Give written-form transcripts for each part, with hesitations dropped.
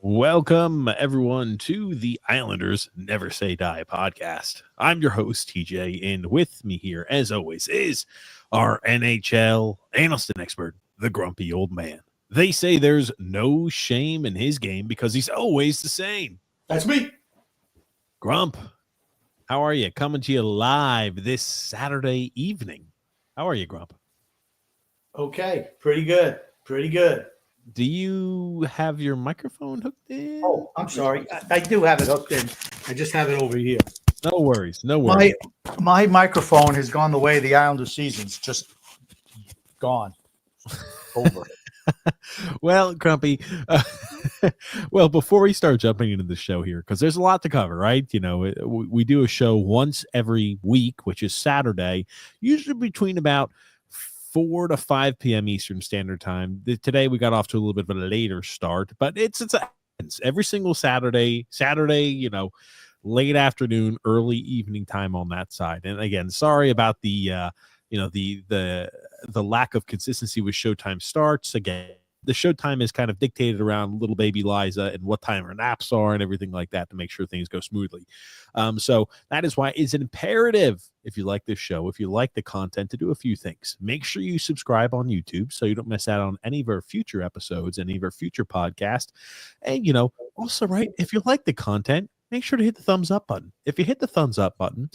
Welcome, everyone, to the Islanders Never Say Die podcast. I'm your host, TJ, and with me here, as always, is our NHL analyst and expert, the grumpy old man. They say there's no shame in his game because he's always the same. That's me. Grump, how are you? Coming to you live this Saturday evening. How are you, Grump? Okay, pretty good. Pretty good. Do you have your microphone hooked in? Oh, I'm sorry. I do have it hooked in. I just have it over here. No worries. No worries. My microphone has gone the way of the Islander season's just gone. Over. Well, Grumpy, well, before we start jumping into the show here, because there's a lot to cover, right? You know, we do a show once every week, which is Saturday, usually between about 4 to 5 p.m. Eastern Standard Time. Today we got off to a little bit of a later start, but it's every single Saturday, you know, late afternoon, early evening time on that side. And again, sorry about the the lack of consistency with showtime starts. Again, the showtime is kind of dictated around little baby Liza and what time her naps are and everything like that to make sure things go smoothly. So that is why it's imperative, if you like this show, if you like the content, to do a few things. Make sure you subscribe on YouTube so you don't miss out on any of our future episodes, any of our future podcasts. And, you know, also, right, if you like the content, make sure to hit the thumbs up button. If you hit the thumbs up button,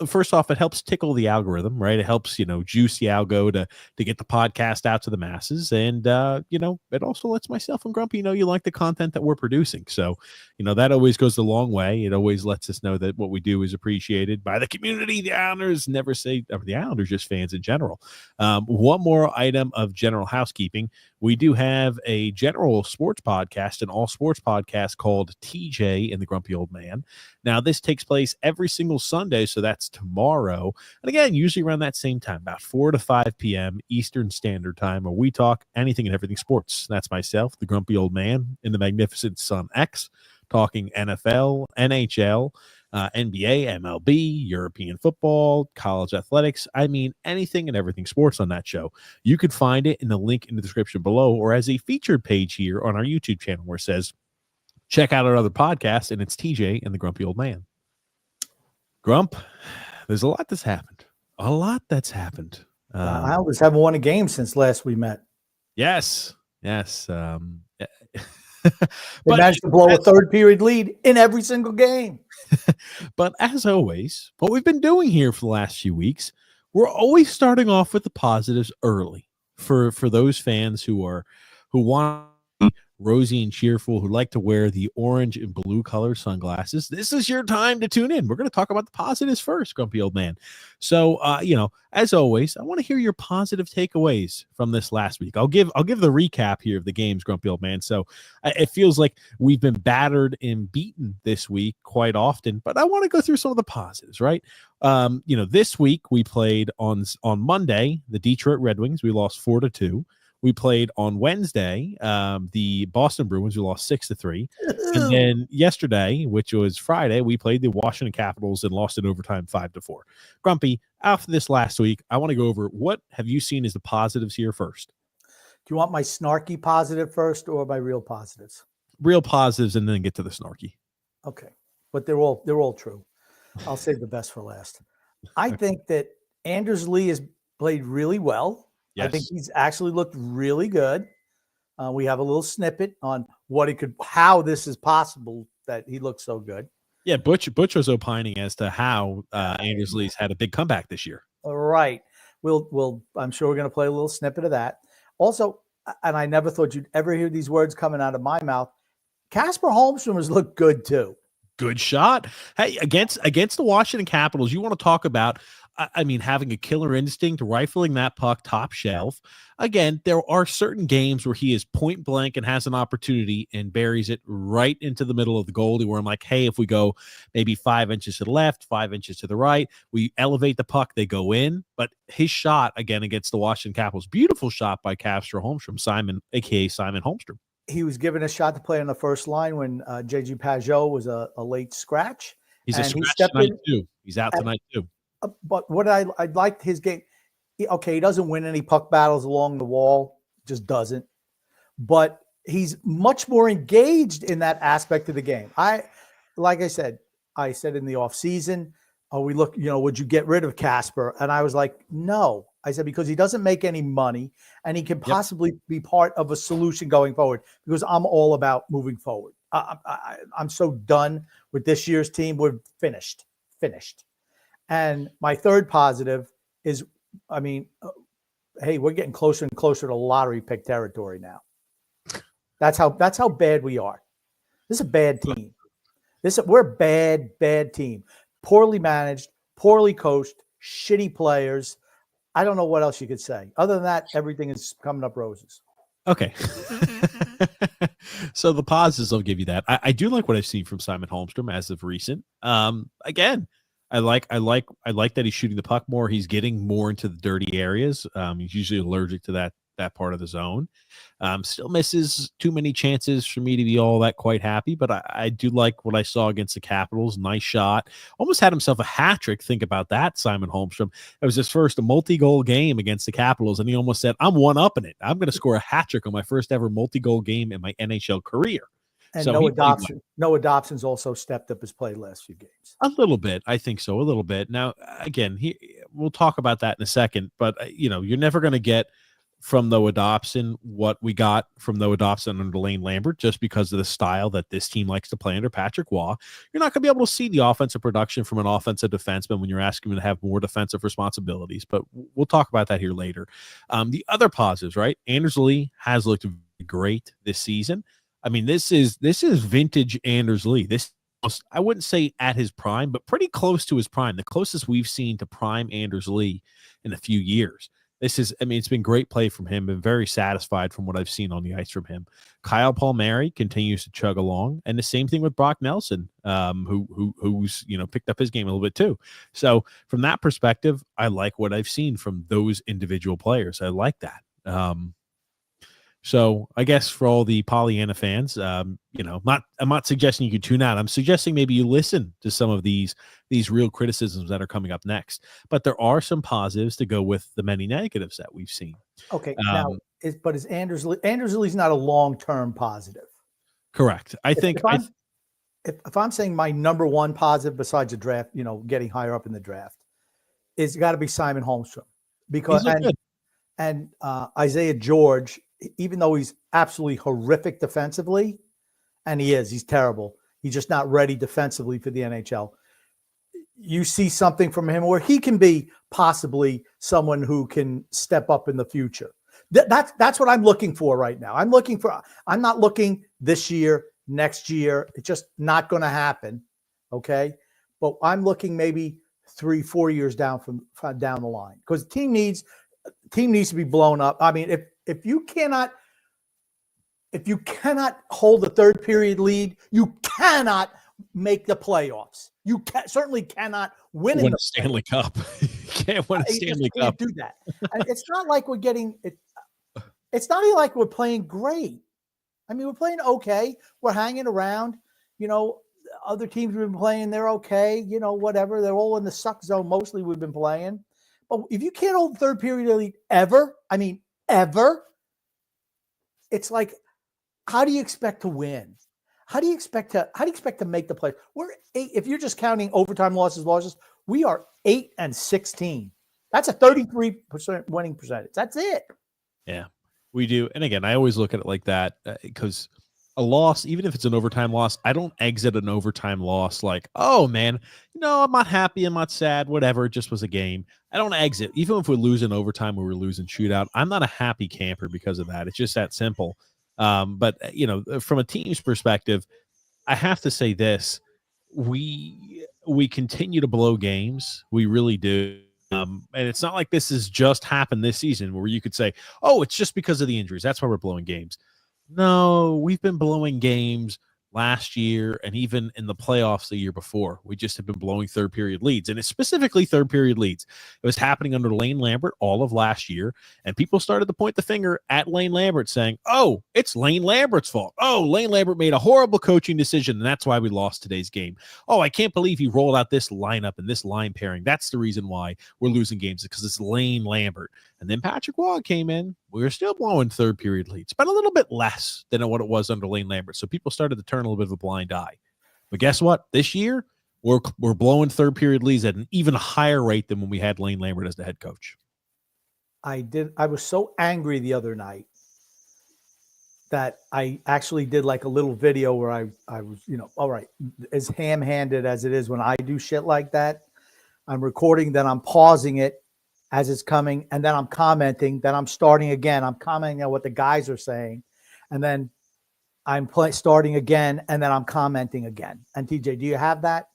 first off, it helps tickle the algorithm, right? It helps, you know, juice the algo to get the podcast out to the masses. And, you know, it also lets myself and Grumpy know you like the content that we're producing. So, you know, that always goes a long way. It always lets us know that what we do is appreciated by the community. The Islanders never say, the Islanders, just fans in general. One more item of general housekeeping. We do have a general sports podcast, an all sports podcast called TJ and the Grumpy Old Man. Now, this takes place every single Sunday, so that's tomorrow. And again, usually around that same time, about 4 to 5 p.m. Eastern Standard Time, where we talk anything and everything sports. That's myself, the Grumpy Old Man, and the magnificent Son X, talking NFL, NHL, NBA, MLB, European football, college athletics. I mean, anything and everything sports on that show. You could find it in the link in the description below or as a featured page here on our YouTube channel where it says, check out our other podcast, and it's TJ and the Grumpy Old Man. Grump, there's a lot that's happened. A lot that's happened. Islanders haven't won a game since last we met. Yes. They managed to blow a third period lead in every single game. But as always, what we've been doing here for the last few weeks, we're always starting off with the positives early for those fans who want to be rosy and cheerful, who like to wear the orange and blue color sunglasses. This is your time to tune in. We're going to talk about the positives first, Grumpy Old Man. So, you know, as always, I want to hear your positive takeaways from this last week. I'll give the recap here of the games, Grumpy Old Man. So it feels like we've been battered and beaten this week quite often, but I want to go through some of the positives, right? You know, this week we played on Monday, the Detroit Red Wings. We lost 4-2. We played on Wednesday, the Boston Bruins, who lost 6-3. And then yesterday, which was Friday, we played the Washington Capitals and lost in overtime 5-4. Grumpy, after this last week, I want to go over what have you seen as the positives here first? Do you want my snarky positive first or my real positives? Real positives and then get to the snarky. Okay. But they're all true. I'll save the best for last. I think that Anders Lee has played really well. Yes. I think he's actually looked really good. We have a little snippet on how this is possible that he looks so good. Yeah, Butch was opining as to how Anders Lee's had a big comeback this year. All right. I'm sure we're going to play a little snippet of that. Also, and I never thought you'd ever hear these words coming out of my mouth, Casper Holmstrom has looked good too. Good shot. Hey, against the Washington Capitals, you want to talk about, I mean, having a killer instinct, rifling that puck top shelf. Again, there are certain games where he is point blank and has an opportunity and buries it right into the middle of the goalie, where I'm like, hey, if we go maybe 5 inches to the left, 5 inches to the right, we elevate the puck, they go in. But his shot, again, against the Washington Capitals, beautiful shot by Casper Holmstrom, Simon, a.k.a. Simon Holmstrom. He was given a shot to play on the first line when J.G. Pajot was a late scratch. He's a scratch tonight, too. He's out tonight, too. But what I liked his game, he doesn't win any puck battles along the wall, just doesn't. But he's much more engaged in that aspect of the game. Like I said in the offseason, would you get rid of Casper? And I was like, no. I said, because he doesn't make any money and he can possibly be part of a solution going forward, because I'm all about moving forward. I'm so done with this year's team. We're finished. And my third positive is, hey, we're getting closer and closer to lottery pick territory now. That's how bad we are. This is a bad team. We're a bad team. Poorly managed, poorly coached, shitty players. I don't know what else you could say. Other than that, everything is coming up roses. Okay. So the positives, I'll give you that. I do like what I've seen from Simon Holmstrom as of recent. Again, I like that he's shooting the puck more. He's getting more into the dirty areas. He's usually allergic to that part of the zone. Still misses too many chances for me to be all that quite happy, but I do like what I saw against the Capitals. Nice shot. Almost had himself a hat trick. Think about that, Simon Holmstrom. It was his first multi-goal game against the Capitals, and he almost said, I'm one-upping it. I'm going to score a hat trick on my first ever multi-goal game in my NHL career. And so Noah Dobson's also stepped up his play last few games. A little bit. I think so. A little bit. Now, again, we'll talk about that in a second, but you're never going to get from Noah Dobson what we got from Noah Dobson under Lane Lambert, just because of the style that this team likes to play under Patrick Waugh. You're not going to be able to see the offensive production from an offensive defenseman when you're asking him to have more defensive responsibilities, but we'll talk about that here later. The other positives, right? Anders Lee has looked great this season. This is vintage Anders Lee. I wouldn't say at his prime, but pretty close to his prime, the closest we've seen to prime Anders Lee in a few years. It's been great play from him. Been very satisfied from what I've seen on the ice from him. Kyle Palmieri continues to chug along, and the same thing with Brock Nelson, who's picked up his game a little bit too. So from that perspective, I like what I've seen from those individual players. I like that. So I guess for all the Pollyanna fans, I'm not suggesting you could tune out. I'm suggesting maybe you listen to some of these real criticisms that are coming up next. But there are some positives to go with the many negatives that we've seen. Okay, is Anders Lee's not a long-term positive? Correct. If I'm saying my number one positive besides the draft, getting higher up in the draft, is got to be Simon Holmstrom, because and Isaiah George. Even though he's absolutely horrific defensively, and he's terrible. He's just not ready defensively for the NHL. You see something from him where he can be possibly someone who can step up in the future. That's what I'm looking for right now. I'm not looking this year, next year. It's just not going to happen. Okay. But I'm looking maybe 3-4 years down the line, because the team needs to be blown up. If you cannot hold the third period lead, you cannot make the playoffs. You certainly cannot win a Stanley Cup. You can't win a Stanley Cup. Do that. And it's not like we're getting it. It's not even like we're playing great. We're playing okay. We're hanging around. Other teams we've been playing, they're okay. Whatever. They're all in the suck zone. Mostly we've been playing. But if you can't hold the third period lead ever, it's like, how do you expect to win? How do you expect to make the play? If you're just counting overtime losses, we are 8-16. That's a 33% winning percentage. That's it. Yeah, we do. And again, I always look at it like that, because a loss, even if it's an overtime loss, I don't exit an overtime loss like, oh man, I'm not happy, I'm not sad, whatever, it just was a game. I don't exit. Even if we're losing overtime or we're losing shootout, I'm not a happy camper because of that. It's just that simple. But from a team's perspective, I have to say this: we continue to blow games. We really do. And it's not like this has just happened this season where you could say, oh, it's just because of the injuries, that's why we're blowing games. No, we've been blowing games last year and even in the playoffs the year before. We just have been blowing third period leads, and it's specifically third period leads. It was happening under Lane Lambert all of last year, and people started to point the finger at Lane Lambert saying, oh, it's Lane Lambert's fault. Oh, Lane Lambert made a horrible coaching decision, and that's why we lost today's game. Oh, I can't believe he rolled out this lineup and this line pairing. That's the reason why we're losing games, because it's Lane Lambert. And then Patrick Waugh came in. We were still blowing third period leads, but a little bit less than what it was under Lane Lambert. So people started to turn a little bit of a blind eye. But guess what? This year, we're blowing third period leads at an even higher rate than when we had Lane Lambert as the head coach. I was so angry the other night that I actually did like a little video where I was, all right, as ham-handed as it is when I do shit like that, I'm recording, then I'm pausing it as it's coming, and then I'm commenting, then I'm starting again. I'm commenting on what the guys are saying, and then I'm starting again, and then I'm commenting again. And TJ, do you have that?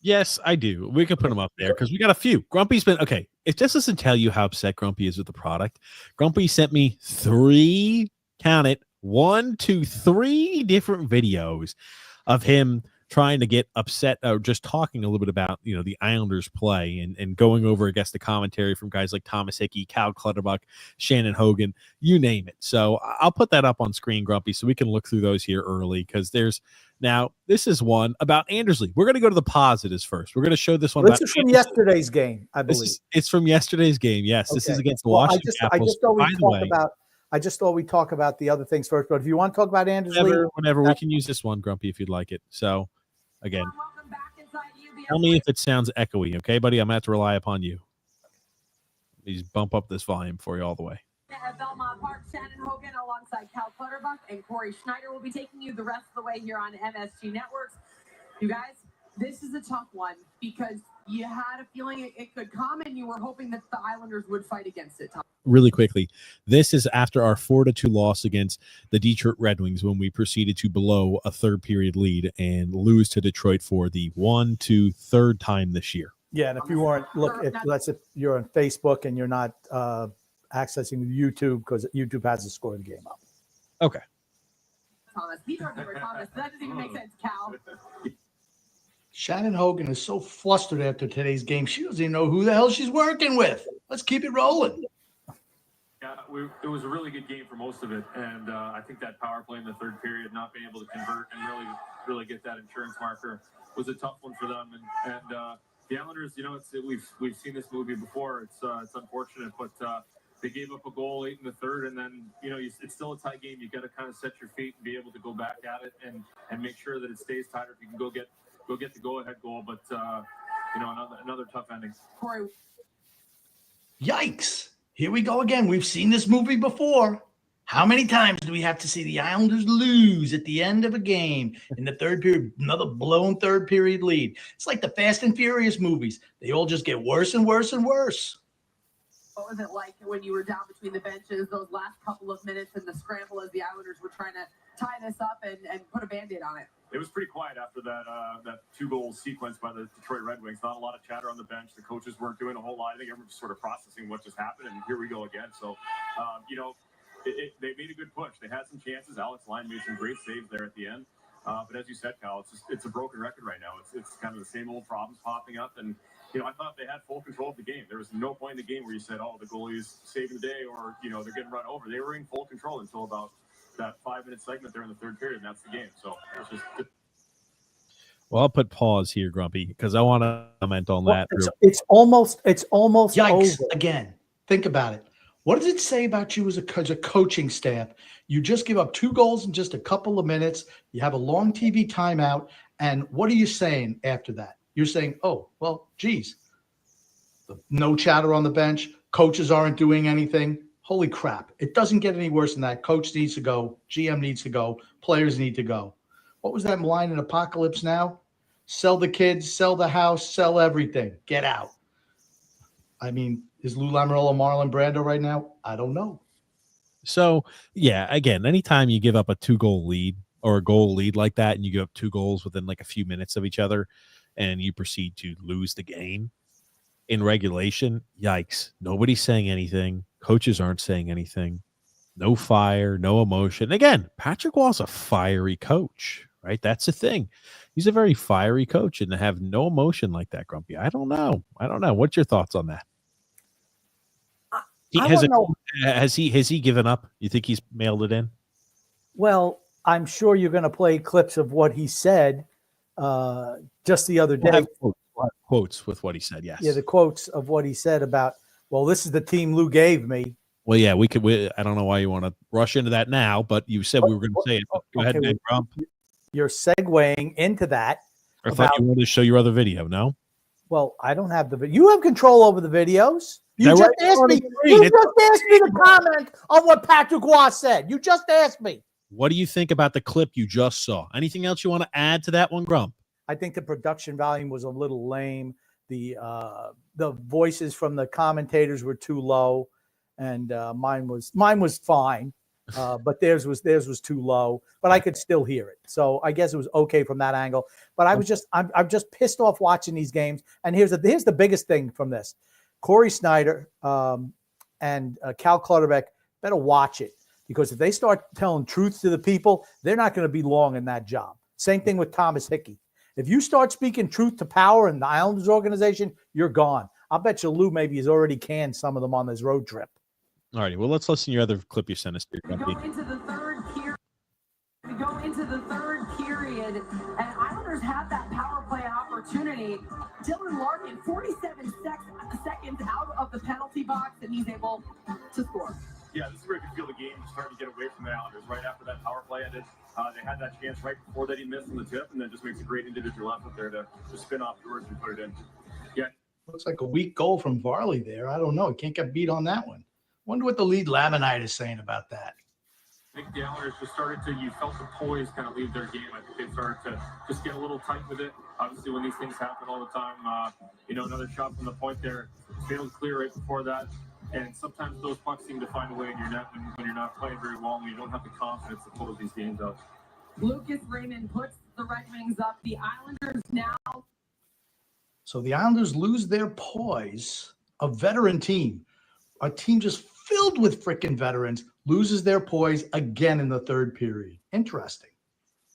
Yes, I do. We could put them up there because we got a few. Grumpy's been okay. If this doesn't tell you how upset Grumpy is with the product, Grumpy sent me 3, count it, 1, 2, 3 different videos of him trying to get upset or just talking a little bit about, the Islanders play and going over, I guess, the commentary from guys like Thomas Hickey, Cal Clutterbuck, Shannon Hogan, you name it. So I'll put that up on screen, Grumpy, so we can look through those here early because this is one about Andersley. We're going to go to the positives first. We're going to show this one. This is from yesterday's game, I believe. It's from yesterday's game. Yes, okay. This is against the Washington Capitals. I just thought we'd talk about the other things first, but if you want to talk about Andersley, whenever we can use this one, Grumpy, if you'd like it. So, again, tell me if it sounds echoey, okay, buddy? I'm going to have to rely upon you. Please bump up this volume for you all the way. At Belmont Park, Shannon Hogan alongside Cal Clutterbuck and Corey Schneider will be taking you the rest of the way here on MSG Networks. You guys, this is a tough one because you had a feeling it could come and you were hoping that the Islanders would fight against it. Really quickly, this is after our 4-2 loss against the Detroit Red Wings when we proceeded to blow a third period lead and lose to Detroit for the 3rd time this year. Yeah, and if you weren't, if you're on Facebook and you're not accessing YouTube because YouTube has the score of the game up. Okay. Thomas, Thomas, that doesn't even make sense, Cal. Shannon Hogan is so flustered after today's game. She doesn't even know who the hell she's working with. Let's keep it rolling. Yeah, it was a really good game for most of it, and I think that power play in the third period, not being able to convert and really get that insurance marker, was a tough one for them. And the Islanders, we've seen this movie before. It's unfortunate, but they gave up a goal late in the third, and then it's still a tie game. You got to kind of set your feet and be able to go back at it and make sure that it stays tight. Or if you can go get the go-ahead goal, but another tough ending. Corey. Yikes! Here we go again. We've seen this movie before. How many times do we have to see the Islanders lose at the end of a game in the third period? Another blown third period lead. It's like the Fast and Furious movies. They all just get worse and worse and worse. What was it like when you were down between the benches, those last couple of minutes and the scramble as the Islanders were trying to tie this up and put a Band-Aid on it? It was pretty quiet after that 2-goal sequence by the Detroit Red Wings. Not a lot of chatter on the bench. The coaches weren't doing a whole lot. I think everyone was sort of processing what just happened, and here we go again. So, they made a good push. They had some chances. Alex Lyon made some great saves there at the end. But as you said, Cal, it's a broken record right now. It's kind of the same old problems popping up. And, I thought they had full control of the game. There was no point in the game where you said, oh, the goalie's saving the day or, they're getting run over. They were in full control until about that 5-minute segment there in the third period, and that's the game. So it's just. Well, I'll put pause here, Grumpy, because I want to comment on that. It's almost Yikes over. Again. Think about it. What does it say about you as a coaching staff? You just give up 2 goals in just a couple of minutes. You have a long TV timeout. And what are you saying after that? You're saying, oh, well, geez, no chatter on the bench. Coaches aren't doing anything. Holy crap. It doesn't get any worse than that. Coach needs to go. GM needs to go. Players need to go. What was that line in Apocalypse Now? Sell the kids, sell the house, sell everything. Get out. I mean, is Lou Lamoriello Marlon Brando right now? I don't know. So, yeah, again, anytime you give up a 2-goal lead or a goal lead like that and you give up 2 goals within like a few minutes of each other and you proceed to lose the game in regulation, yikes. Nobody's saying anything. Coaches aren't saying anything. No fire, no emotion. Again, Patrick Waugh's a fiery coach, right? That's the thing. He's a very fiery coach, and to have no emotion like that, Grumpy, I don't know. What's your thoughts on that? Has he given up? You think he's mailed it in? Well, I'm sure you're going to play clips of what he said just the other day. We'll have quotes with what he said, yes. Yeah, the quotes of what he said about Well, this is the team Lou gave me. Well, yeah, we could. I don't know why you want to rush into that now, but you said we were going to say it. But go ahead, Okay, man, Grump. You're segueing into that. I thought you wanted to show your other video. No, Well, I don't have the video. You have control over the videos. You They're just right asked on me. the screen. You just asked me to comment on what Patrick Waugh said. You just asked me. what do you think about the clip you just saw? Anything else you want to add to that one, Grump? I think the production volume was a little lame. The voices from the commentators were too low, and mine was fine, but theirs was too low. But I could still hear it, so I guess it was okay from that angle. But I'm just pissed off watching these games. And here's the biggest thing from this: Corey Snyder and Cal Clutterbuck better watch it, because if they start telling truth to the people, they're not going to be long in that job. Same thing with Thomas Hickey. If you start speaking truth to power in the Islanders organization, you're gone. I'll bet you Lou maybe has already canned some of them on this road trip. All righty. Well, let's listen to your other clip you sent us here, We Grumpy. go into the third period, and Islanders have that power play opportunity. Dylan Larkin, 47 seconds out of the penalty box, and he's able to score. Yeah, this is where you can feel the game starting to get away from the Islanders. Right after that power play ended, they had that chance right before that he missed on the tip, and then just makes a great individual effort there to spin off George and put it in. Yeah. Looks like a weak goal from Varley there. I don't know. Can't get beat on that one. Wonder what the lead Laminite is saying about that. I think the Islanders just you felt the poise kind of leave their game. I think they started to just get a little tight with it. Obviously, when these things happen all the time, another shot from the point there, failed to clear right before that. And sometimes those pucks seem to find a way in your net when you're not playing very well and you don't have the confidence to close these games out. Lucas Raymond puts the Red Wings up. The Islanders now. So the Islanders lose their poise. A veteran team, a team just filled with freaking veterans, loses their poise again in the third period. Interesting.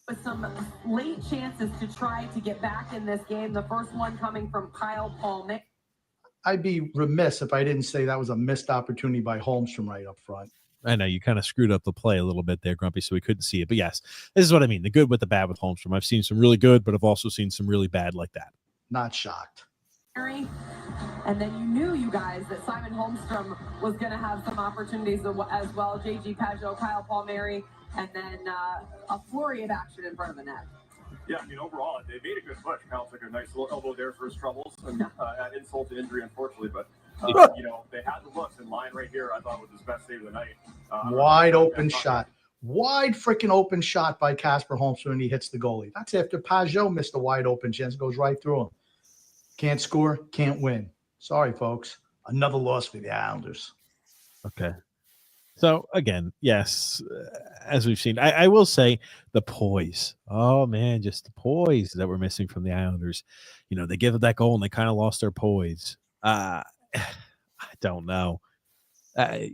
With some late chances to try to get back in this game. The first one coming from Kyle Palmick. I'd be remiss if I didn't say that was a missed opportunity by Holmstrom right up front. I know you kind of screwed up the play a little bit there, Grumpy, so we couldn't see it. But yes, this is what I mean. The good with the bad with Holmstrom. I've seen some really good, but I've also seen some really bad like that. Not shocked. And then you knew, you guys, that Simon Holmstrom was going to have some opportunities as well. J.G. Pageau, Kyle Palmieri, and then a flurry of action in front of the net. Yeah, I mean, overall, they made a good push. Kyle took a nice little elbow there for his troubles, and at insult to injury, unfortunately. But, they had the looks in line right here. I thought was his best save of the night. Wide open shot. Wide freaking open shot by Casper Holmstrom, and he hits the goalie. That's after Pageau missed a wide open chance. Goes right through him. Can't score, can't win. Sorry, folks. Another loss for the Islanders. Okay. So, again, yes, as we've seen, I will say the poise. Oh, man, just the poise that we're missing from the Islanders. They give up that goal and they kind of lost their poise. I don't know.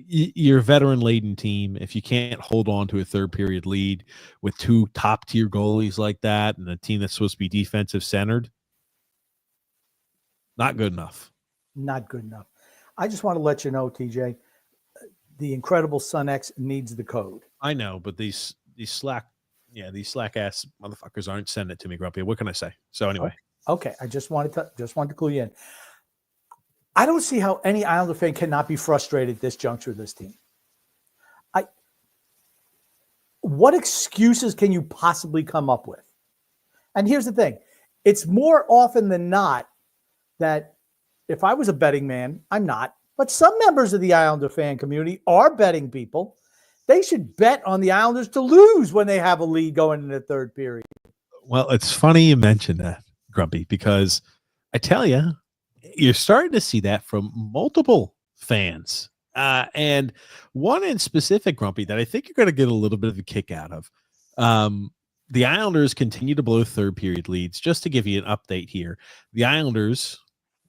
You're a veteran-laden team. If you can't hold on to a third-period lead with two top-tier goalies like that and a team that's supposed to be defensive-centered, not good enough. Not good enough. I just want to let you know, TJ, the Incredible Son X needs the code. I know, but these slack ass motherfuckers aren't sending it to me, Grumpy. What can I say? So anyway. Okay. I just wanted to clue you in. I don't see how any Islander fan cannot be frustrated at this juncture of this team. What excuses can you possibly come up with? And here's the thing. It's more often than not that if I was a betting man, I'm not, but some members of the Islander fan community are betting people. They should bet on the Islanders to lose when they have a lead going in the third period. Well, it's funny you mentioned that, Grumpy, because I tell you, you're starting to see that from multiple fans. And one in specific, Grumpy, that I think you're going to get a little bit of a kick out of. The Islanders continue to blow third period leads. Just to give you an update here, the Islanders,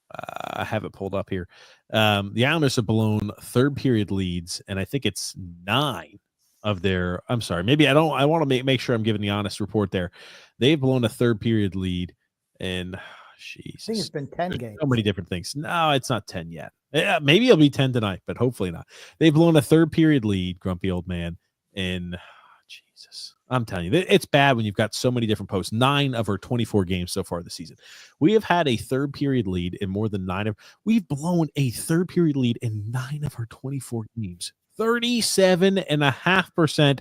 I have it pulled up here. The Islanders have blown third period leads, and I think it's 9 of their. I'm sorry, maybe I don't. I want to make sure I'm giving the honest report there. They've blown a third period lead, and Jesus, I think it's been 10 there's games. so many different things. No, it's not 10 yet. Yeah, maybe it'll be 10 tonight, but hopefully not. They've blown a third period lead, Grumpy old man, in Jesus. I'm telling you, it's bad when you've got so many different posts. 9 of our 24 games so far this season. We have had a third period lead in more than 9 of. We've blown a third period lead in 9 of our 24 games. 37.5%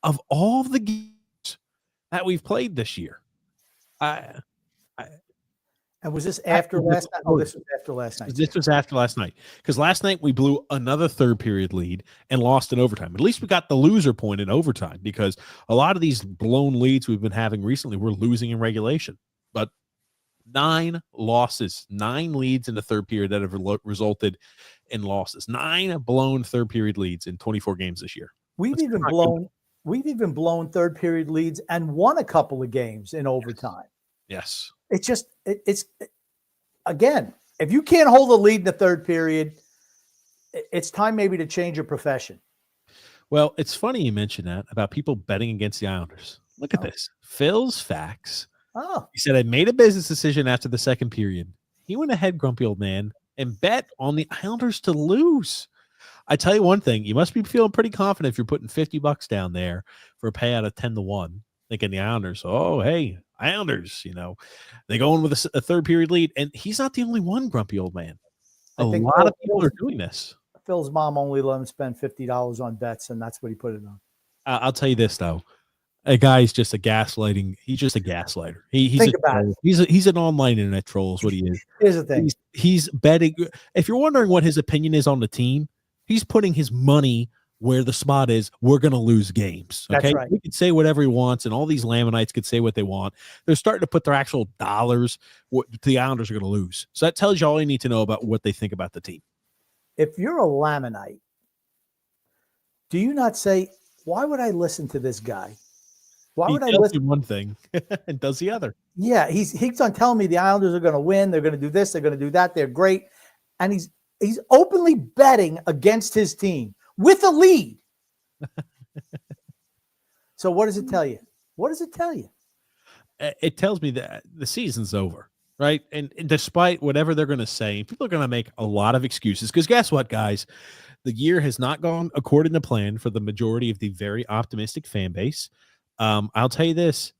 of all the games that we've played this year. And was this after last night? Oh, this was after last night. This was after last night, because last night we blew another third period lead and lost in overtime. At least we got the loser point in overtime, because a lot of these blown leads we've been having recently, we're losing in regulation. But 9 losses, 9 leads in the third period that have resulted in losses. 9 blown third period leads in 24 games this year. We've even blown third period leads and won a couple of games in overtime. Yes. It's just, it's again, if you can't hold a lead in the third period, it's time maybe to change your profession. Well, it's funny you mentioned that about people betting against the Islanders. Look at this. Phil's facts. Oh, He said, I made a business decision after the second period. He went ahead, grumpy old man, and bet on the Islanders to lose. I tell you one thing, you must be feeling pretty confident if you're putting $50 down there for a payout of 10-1, thinking the Islanders, oh, hey, Islanders, they go in with a third period lead, and he's not the only one, grumpy old man. A lot of people are doing this. Phil's mom only let him spend $50 on bets, and that's what he put it on. I'll tell you this, though. A guy's just a gaslighting. He's just a gaslighter. He's an online internet troll is what he is. Here's the thing. He's betting. If you're wondering what his opinion is on the team, he's putting his money where the spot is. We're going to lose games. Okay. That's right. He can say whatever he wants, and all these Lamanites could say what they want. They're starting to put their actual dollars. What the Islanders are going to lose. So that tells you all you need to know about what they think about the team. If you're a Lamanite, do you not say, why would I listen to this guy? Why would I listen? One thing and does the other. Yeah, he keeps on telling me the Islanders are going to win. They're going to do this. They're going to do that. They're great. And he's openly betting against his team with a lead. So what does it tell you? What does it tell you? It tells me that the season's over, right? And despite whatever they're going to say, people are going to make a lot of excuses, because guess what, guys? The year has not gone according to plan for the majority of the very optimistic fan base. I'll tell you this,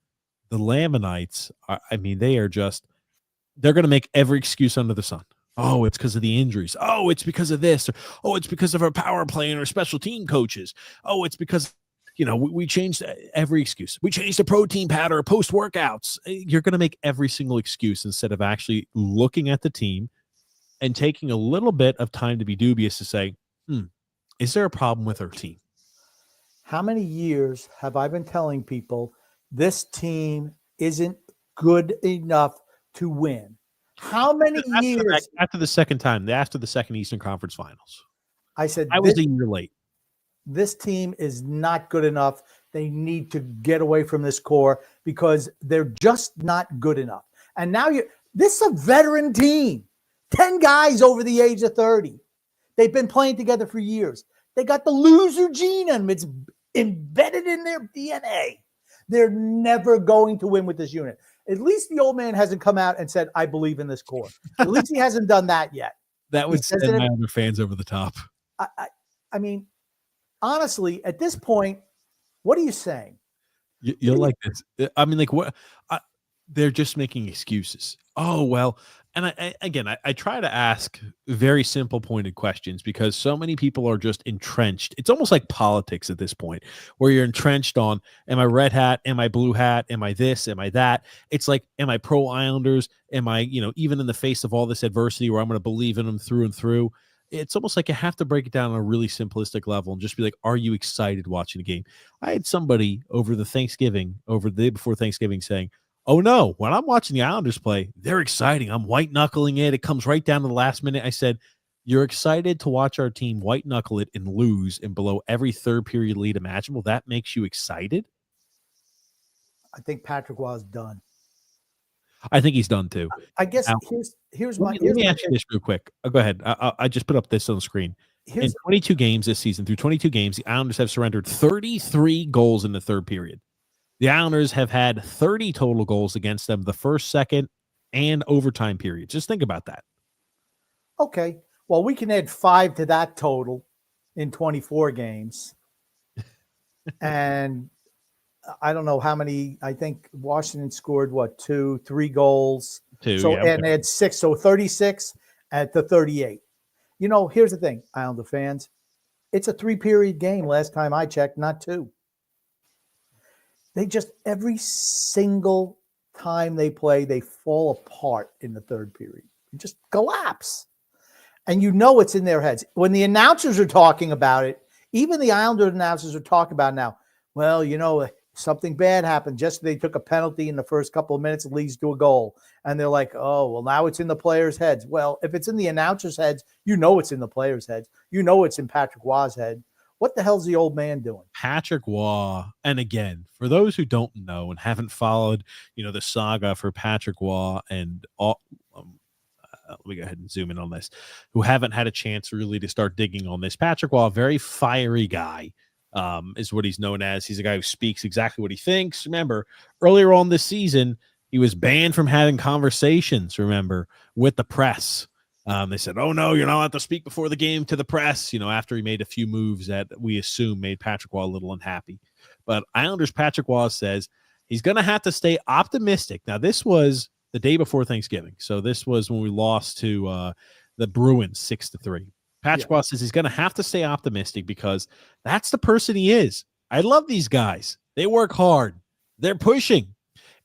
the Lamanites, they're going to make every excuse under the sun. Oh, it's because of the injuries. Oh, it's because of this. Oh, it's because of our power play and our special team coaches. Oh, it's because, we changed every excuse. We changed the protein powder post workouts. You're going to make every single excuse instead of actually looking at the team and taking a little bit of time to be dubious to say, is there a problem with our team? How many years have I been telling people this team isn't good enough to win? How many years? After the second time, after the second Eastern Conference Finals. I said, I was a year late. This team is not good enough. They need to get away from this core because they're just not good enough. And now this is a veteran team, 10 guys over the age of 30. They've been playing together for years. They got the loser gene in them. It's embedded in their DNA. They're never going to win with this unit. At least the old man hasn't come out and said, I believe in this core. At least he hasn't done that yet. That would send my other fans over the top. I mean, honestly, at this point, what are you saying? You're like this. I mean, like what? They're just making excuses. Oh, well. And I try to ask very simple pointed questions because so many people are just entrenched. It's almost like politics at this point where you're entrenched on, am I red hat? Am I blue hat? Am I this? Am I that? It's like, am I pro Islanders? Am I, even in the face of all this adversity where I'm going to believe in them through and through? It's almost like you have to break it down on a really simplistic level and just be like, are you excited watching the game? I had somebody over the day before Thanksgiving saying, oh, no, when I'm watching the Islanders play, they're exciting. I'm white-knuckling it. It comes right down to the last minute. I said, you're excited to watch our team white-knuckle it and lose and below every third-period lead imaginable? That makes you excited? I think Patrick Roy is done. I think he's done, too. I guess here's my... Let me ask you this real quick. Go ahead. I just put up this on the screen. In 22 games this season, through 22 games, the Islanders have surrendered 33 goals in the third period. The Islanders have had 30 total goals against them the first, second, and overtime period. Just think about that. Okay. Well, we can add 5 to that total in 24 games. And I don't know how many. I think Washington scored what 2, 3 goals. Two, So yeah, and they had 6, so 36 at the 38. You know, here's the thing, Islander fans. It's a 3-period game. Last time I checked, not 2. They just every single time they play, they fall apart in the third period. They just collapse. And you know it's in their heads. When the announcers are talking about it, even the Islander announcers are talking about it now. Well, you know, something bad happened. Just they took a penalty in the first couple of minutes, it leads to a goal. And they're like, oh, well, now it's in the players' heads. Well, if it's in the announcers' heads, you know it's in the players' heads. You know it's in Patrick Waugh's head. What the hell's the old man doing? Patrick Waugh, and again, for those who don't know and haven't followed, the saga for Patrick Waugh and all, let me go ahead and zoom in on this, who haven't had a chance really to start digging on this. Patrick Waugh, very fiery guy, is what he's known as. He's a guy who speaks exactly what he thinks. Remember, earlier on this season, he was banned from having conversations, with the press. They said, oh, no, you're not allowed to speak before the game to the press, after he made a few moves that we assume made Patrick Waugh a little unhappy. But Islanders Patrick Waugh says he's going to have to stay optimistic. Now, this was the day before Thanksgiving. So this was when we lost to the Bruins 6-3. Patrick Waugh says he's going to have to stay optimistic because that's the person he is. I love these guys. They work hard. They're pushing.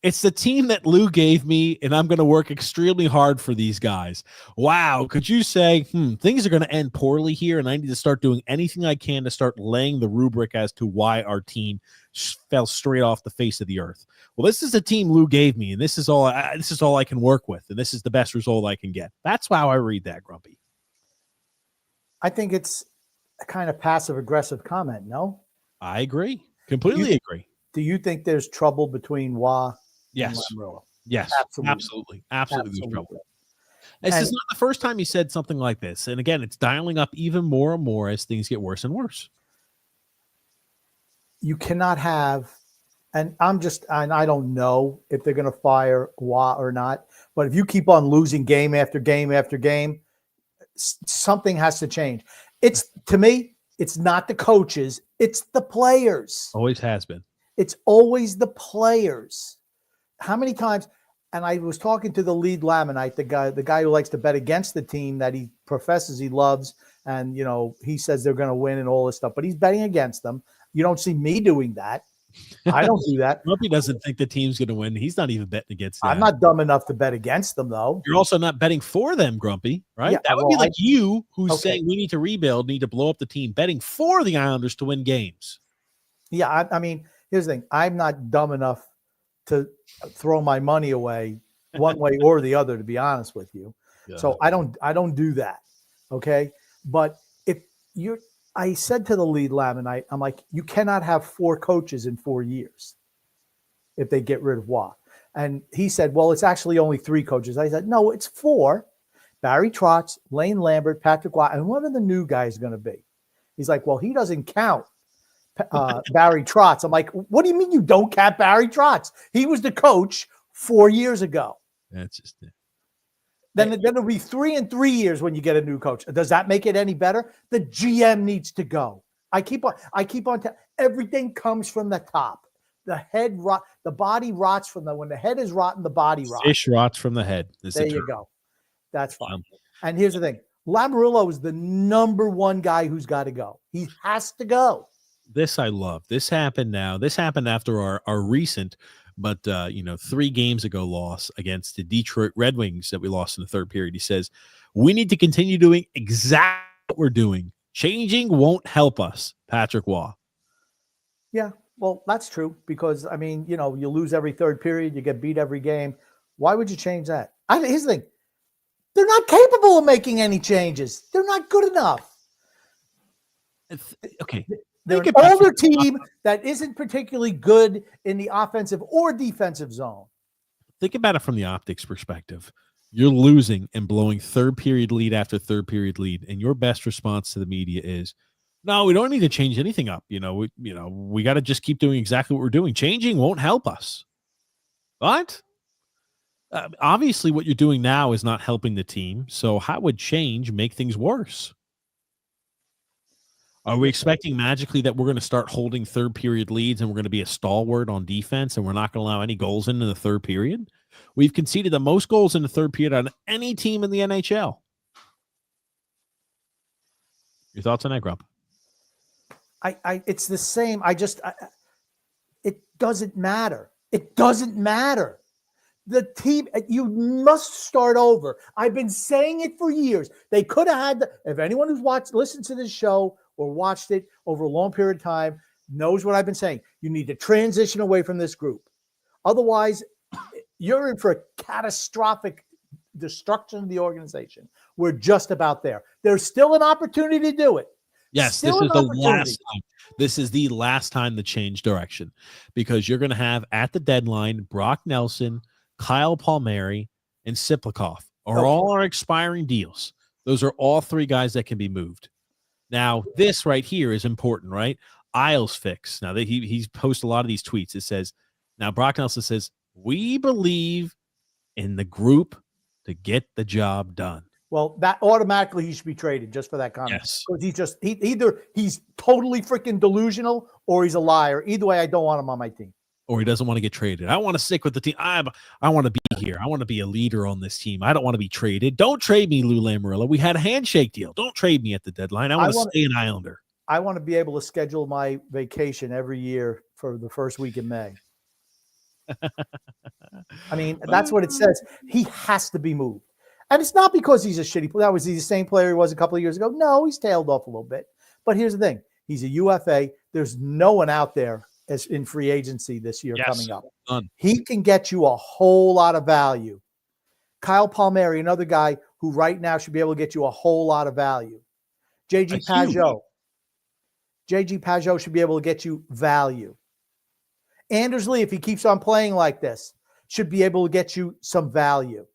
It's the team that Lou gave me, and I'm going to work extremely hard for these guys. Wow. Could you say, things are going to end poorly here, and I need to start doing anything I can to start laying the rubric as to why our team fell straight off the face of the earth. Well, this is the team Lou gave me, and this is all I can work with, and this is the best result I can get. That's how I read that, Grumpy. I think it's a kind of passive-aggressive comment, no? I agree. Completely agree. Do you think there's trouble between Waugh Yes. and Lamoriello? Yes. Absolutely. There's trouble. This is not the first time he said something like this. And again, it's dialing up even more and more as things get worse and worse. You cannot have, and I don't know if they're going to fire Waugh or not, but if you keep on losing game after game after game, something has to change. To me, it's not the coaches, it's the players. Always has been. It's always the players. How many times? And I was talking to the lead Lamanite, the guy who likes to bet against the team that he professes he loves, and he says they're going to win and all this stuff, but he's betting against them. You don't see me doing that. I don't do that. Grumpy doesn't think the team's going to win. He's not even betting against them. I'm not dumb enough to bet against them, though. You're also not betting for them, Grumpy, right? Yeah, that would be like you who's saying we need to rebuild, need to blow up the team, betting for the Islanders to win games. Yeah, I mean, here's the thing. I'm not dumb enough to throw my money away one way or the other, to be honest with you. Yeah. So I don't do that. Okay. But I said to the lead Lamanite, I'm like, you cannot have 4 coaches in 4 years if they get rid of Waugh. And he said, well, it's actually only 3 coaches. I said, no, it's 4. Barry Trotz, Lane Lambert, Patrick Waugh, and one of the new guys going to be. He's like, well, he doesn't count Barry Trotz. I'm like, what do you mean you don't count Barry Trotz? He was the coach 4 years ago. That's just it. Then it'll be 3 and 3 years when you get a new coach. Does that make it any better? The GM needs to go. I keep on. Everything comes from the top. The head rot. The body rots when the head is rotten, the body rots. Fish rots from the head. There you go. That's fine. And here's the thing: Lamoriello is the number 1 guy who's got to go. He has to go. This I love. This happened now. This happened after our recent, but 3 games ago loss against the Detroit Red Wings that we lost in the third period. He says, we need to continue doing exactly what we're doing. Changing won't help us. Patrick Waugh. Yeah, well, that's true because, I mean, you lose every third period. You get beat every game. Why would you change that? Here's the thing. They're not capable of making any changes. They're not good enough. Okay. They're an older team that isn't particularly good in the offensive or defensive zone. Think about it from the optics perspective. You're losing and blowing third period lead after third period lead, and your best response to the media is, no, we don't need to change anything up. We got to just keep doing exactly what we're doing. Changing won't help us. What? Obviously, what you're doing now is not helping the team. So how would change make things worse? Are we expecting magically that we're going to start holding third period leads and we're going to be a stalwart on defense and we're not going to allow any goals in the third period? We've conceded the most goals in the third period on any team in the NHL. Your thoughts on that, Grump? It's the same. It doesn't matter. It doesn't matter. The team, you must start over. I've been saying it for years. They could have had, if anyone who's listened to this show or watched it over a long period of time knows what I've been saying. You need to transition away from this group. Otherwise, you're in for a catastrophic destruction of the organization. We're just about there. There's still an opportunity to do it. Yes, this is the last time. This is the last time to change direction, because you're going to have at the deadline Brock Nelson, Kyle Palmieri, and Siplikov are all our expiring deals. Those are all three guys that can be moved. Now, this right here is important, right? Isles fix. Now, he's posted a lot of these tweets. It says, now Brock Nelson says, we believe in the group to get the job done. Well, that automatically he should be traded just for that comment. Yes. Because either he's totally freaking delusional or he's a liar. Either way, I don't want him on my team. Or he doesn't want to get traded. I want to stick with the team. I want to be here. I want to be a leader on this team. I don't want to be traded. Don't trade me, Lou Lamoriello. We had a handshake deal. Don't trade me at the deadline. I want to stay an Islander. I want to be able to schedule my vacation every year for the first week in May. I mean, that's what it says. He has to be moved. And it's not because he's a shitty player. Was he the same player he was a couple of years ago? No, he's tailed off a little bit. But here's the thing. He's a UFA. There's no one out there as in free agency this year coming up. None. He can get you a whole lot of value. Kyle Palmieri, another guy who right now should be able to get you a whole lot of value. JG Pageau. JG Pageau should be able to get you value. Anders Lee, if he keeps on playing like this, should be able to get you some value.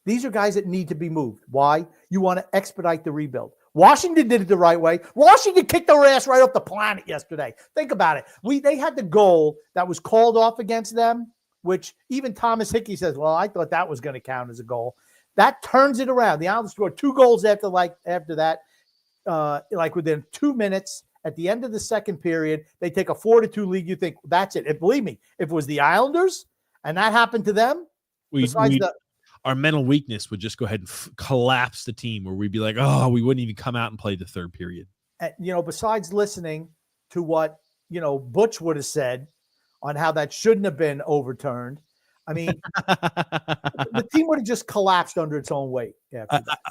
These are guys that need to be moved. Why? You want to expedite the rebuild. Washington did it the right way. Washington kicked their ass right off the planet yesterday. Think about it. They had the goal that was called off against them, which even Thomas Hickey says, well, I thought that was going to count as a goal. That turns it around. The Islanders scored 2 goals after that, within 2 minutes. At the end of the second period, they take a 4-2 lead. You think, that's it. And believe me, if it was the Islanders and that happened to them, our mental weakness would just go ahead and collapse the team, where we'd be like, oh, we wouldn't even come out and play the third period. Besides listening to what, Butch would have said on how that shouldn't have been overturned, I mean, the team would have just collapsed under its own weight.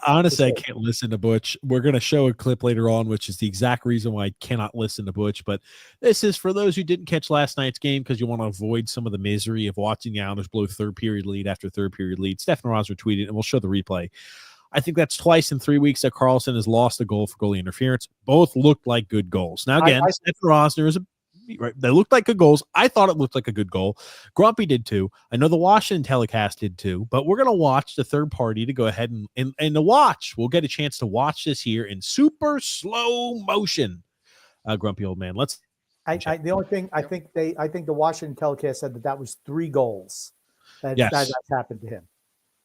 Honestly, I can't listen to Butch. We're going to show a clip later on, which is the exact reason why I cannot listen to Butch. But this is for those who didn't catch last night's game, because you want to avoid some of the misery of watching the Islanders blow third period lead after third period lead. Stefan Rosser tweeted, and we'll show the replay. I think that's twice in 3 weeks that Karlsson has lost a goal for goalie interference. Both looked like good goals. Now, again, Stefan Rosser is right. They looked like good goals. I thought it looked like a good goal. Grumpy did too. I know the Washington telecast did too, but we're going to watch the third party to go ahead and to watch. We'll get a chance to watch this here in super slow motion. Grumpy old man. The only thing I think the Washington telecast said that was 3 goals that's happened to him.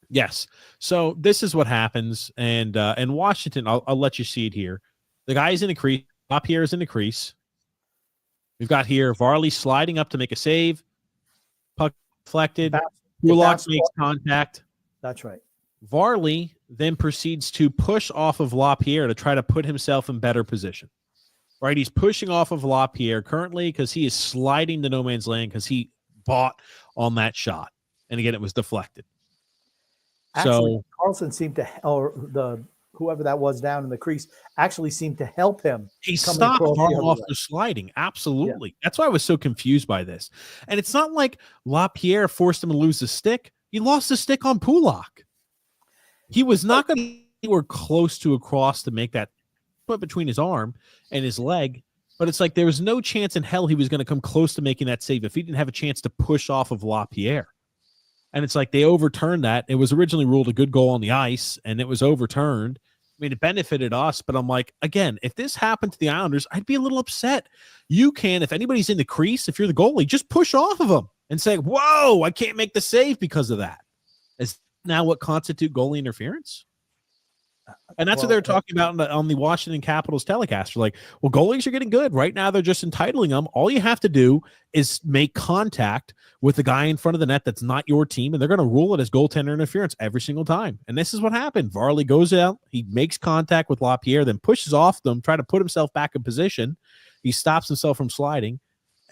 Yes. So this is what happens. And Washington, I'll let you see it here. The guy's in the crease. LaPierre's in the crease. We've got here Varley sliding up to make a save. Puck deflected. Kulak makes contact. That's right. Varley then proceeds to push off of LaPierre to try to put himself in better position. Right? He's pushing off of LaPierre currently because he is sliding to no man's land because he bought on that shot. And again, it was deflected. Actually, Karlsson seemed to, or whoever that was down in the crease, actually seemed to help him. He stopped off the sliding. Absolutely. Yeah. That's why I was so confused by this. And it's not like LaPierre forced him to lose the stick. He lost the stick on Kulak. He was not going to be anywhere close to across to make that put between his arm and his leg. But it's like there was no chance in hell he was going to come close to making that save if he didn't have a chance to push off of LaPierre. And it's like they overturned that. It was originally ruled a good goal on the ice, and it was overturned. I mean, it benefited us, but I'm like, again, if this happened to the Islanders, I'd be a little upset. You can, if anybody's in the crease, if you're the goalie, just push off of them and say, whoa, I can't make the save because of that. Is now what constitute goalie interference? And that's what Well, they're talking about on the Washington Capitals telecast. They're like, well, goalies are getting good. Right now, they're just entitling them. All you have to do is make contact with the guy in front of the net that's not your team, and they're going to rule it as goaltender interference every single time. And this is what happened. Varley goes out. He makes contact with LaPierre, then pushes off them, try to put himself back in position. He stops himself from sliding.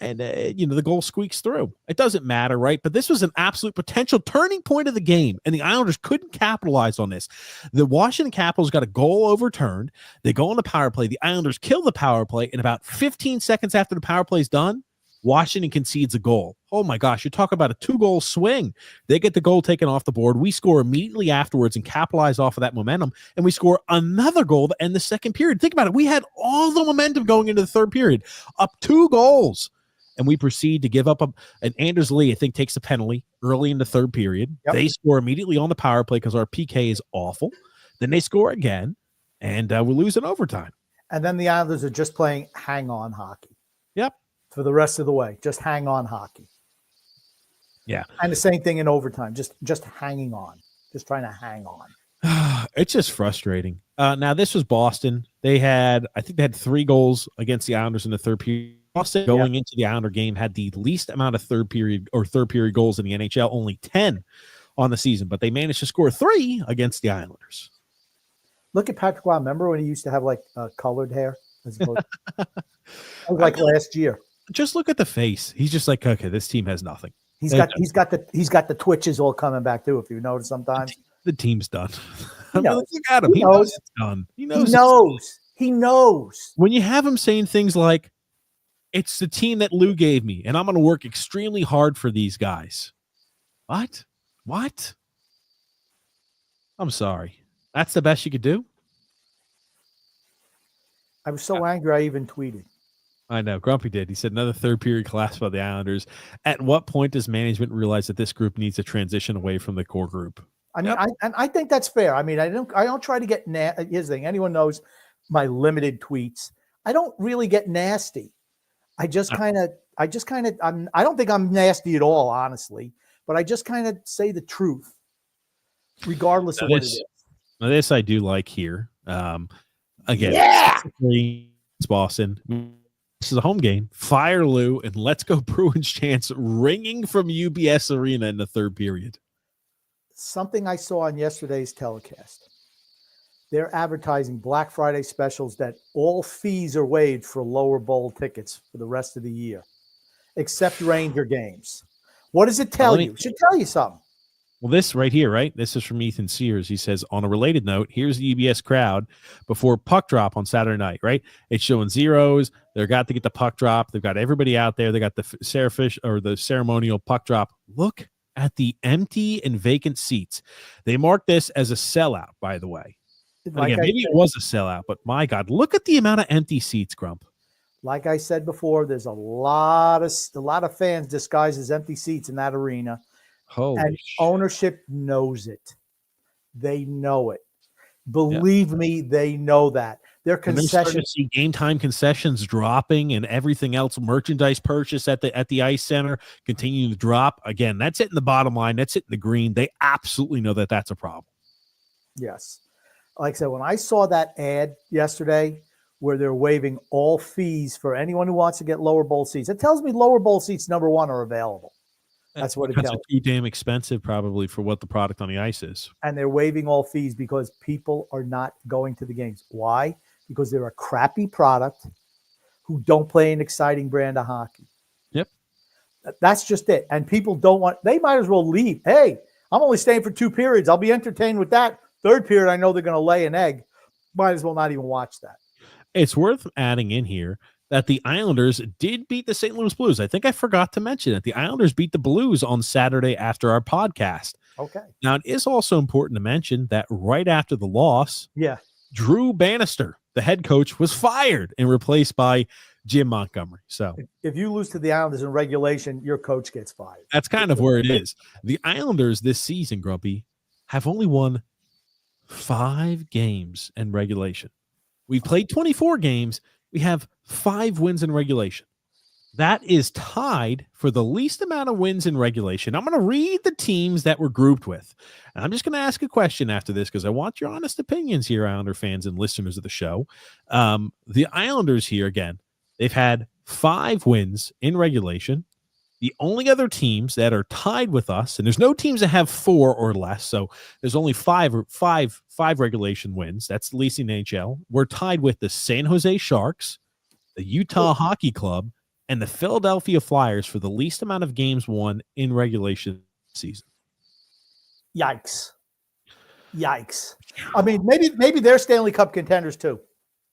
And, the goal squeaks through. It doesn't matter, right? But this was an absolute potential turning point of the game, and the Islanders couldn't capitalize on this. The Washington Capitals got a goal overturned. They go on the power play. The Islanders kill the power play, and about 15 seconds after the power play is done, Washington concedes a goal. Oh, my gosh. You talk about a 2-goal swing. They get the goal taken off the board. We score immediately afterwards and capitalize off of that momentum, and we score another goal to end the second period. Think about it. We had all the momentum going into the third period, up 2 goals. And we proceed to give up and Anders Lee, I think, takes a penalty early in the third period. Yep. They score immediately on the power play because our PK is awful. Then they score again, and we lose in overtime. And then the Islanders are just playing hang-on hockey. Yep. For the rest of the way, just hang-on hockey. Yeah. And the same thing in overtime, just hanging on, just trying to hang on. It's just frustrating. Now, this was Boston. I think they had 3 goals against the Islanders in the third period. Boston going into the Islander game had the least amount of third period goals in the NHL, only 10 on the season, but they managed to score 3 against the Islanders. Look at Patrick Roy. Remember when he used to have like colored hair? Like last year. Just look at the face. He's just like, okay, this team has nothing. He's got the twitches all coming back too. If you notice, sometimes the team's done. He knows. Look at him. He knows it's done. He knows. When you have him saying things like, it's the team that Lou gave me, and I'm going to work extremely hard for these guys. What? I'm sorry. That's the best you could do? I was so angry I even tweeted. I know. Grumpy did. He said another third period collapse by the Islanders. At what point does management realize that this group needs to transition away from the core group? I mean, I think that's fair. I mean, I don't try to get here's the thing. Anyone knows my limited tweets. I don't really get nasty. I don't think I'm nasty at all, honestly, but I just kind of say the truth, regardless of what it is. Now this I do like here. Again, it's Boston. This is a home game. Fire Lou and let's go Bruins chants ringing from UBS Arena in the third period. Something I saw on yesterday's telecast. They're advertising Black Friday specials that all fees are waived for lower bowl tickets for the rest of the year, except Ranger games. What does it tell you? It should tell you something. Well, this right here, right? This is from Ethan Sears. He says, on a related note, here's the UBS crowd before puck drop on Saturday night, right? It's showing zeros. They're got to get the puck drop. They've got everybody out there. They got the ceremonial puck drop. Look at the empty and vacant seats. They marked this as a sellout, by the way. Again, maybe it was a sellout, but my God, look at the amount of empty seats, Grump. Like I said before, there's a lot of fans disguised as empty seats in that arena. Ownership knows it. They know it. Believe me, they know that. Their concessions, see game time concessions dropping and everything else, merchandise purchase at the ice center continuing to drop. Again, that's hitting the bottom line. That's hitting the green. They absolutely know that that's a problem. Yes. Like I said, when I saw that ad yesterday where they're waiving all fees for anyone who wants to get lower bowl seats, it tells me lower bowl seats, number one, are available. That's what it tells me. Too damn expensive probably for what the product on the ice is. And they're waiving all fees because people are not going to the games. Why? Because they're a crappy product who don't play an exciting brand of hockey. Yep. That's just it. And people they might as well leave. Hey, I'm only staying for 2 periods. I'll be entertained with that. Third period, I know they're going to lay an egg. Might as well not even watch that. It's worth adding in here that the Islanders did beat the St. Louis Blues. I think I forgot to mention it. The Islanders beat the Blues on Saturday after our podcast. Okay. Now, it is also important to mention that right after the loss, Drew Bannister, the head coach, was fired and replaced by Jim Montgomery. So if you lose to the Islanders in regulation, your coach gets fired. That's kind of where it is. The Islanders this season, Grumpy, have only won 5 games in regulation. We've played 24 games. We have 5 wins in regulation. that is tied for the least amount of wins in regulation. I'm going to read the teams that we're grouped with. And I'm just going to ask a question after this because I want your honest opinions here, Islander fans and listeners of the show. The Islanders here, again, they've had 5 wins in regulation. The only other teams that are tied with us, and there's no teams that have 4 or less, so there's only five regulation wins. That's the least in the NHL. We're tied with the San Jose Sharks, the Utah Hockey Club, and the Philadelphia Flyers for the least amount of games won in regulation season. Yikes. I mean, maybe they're Stanley Cup contenders too.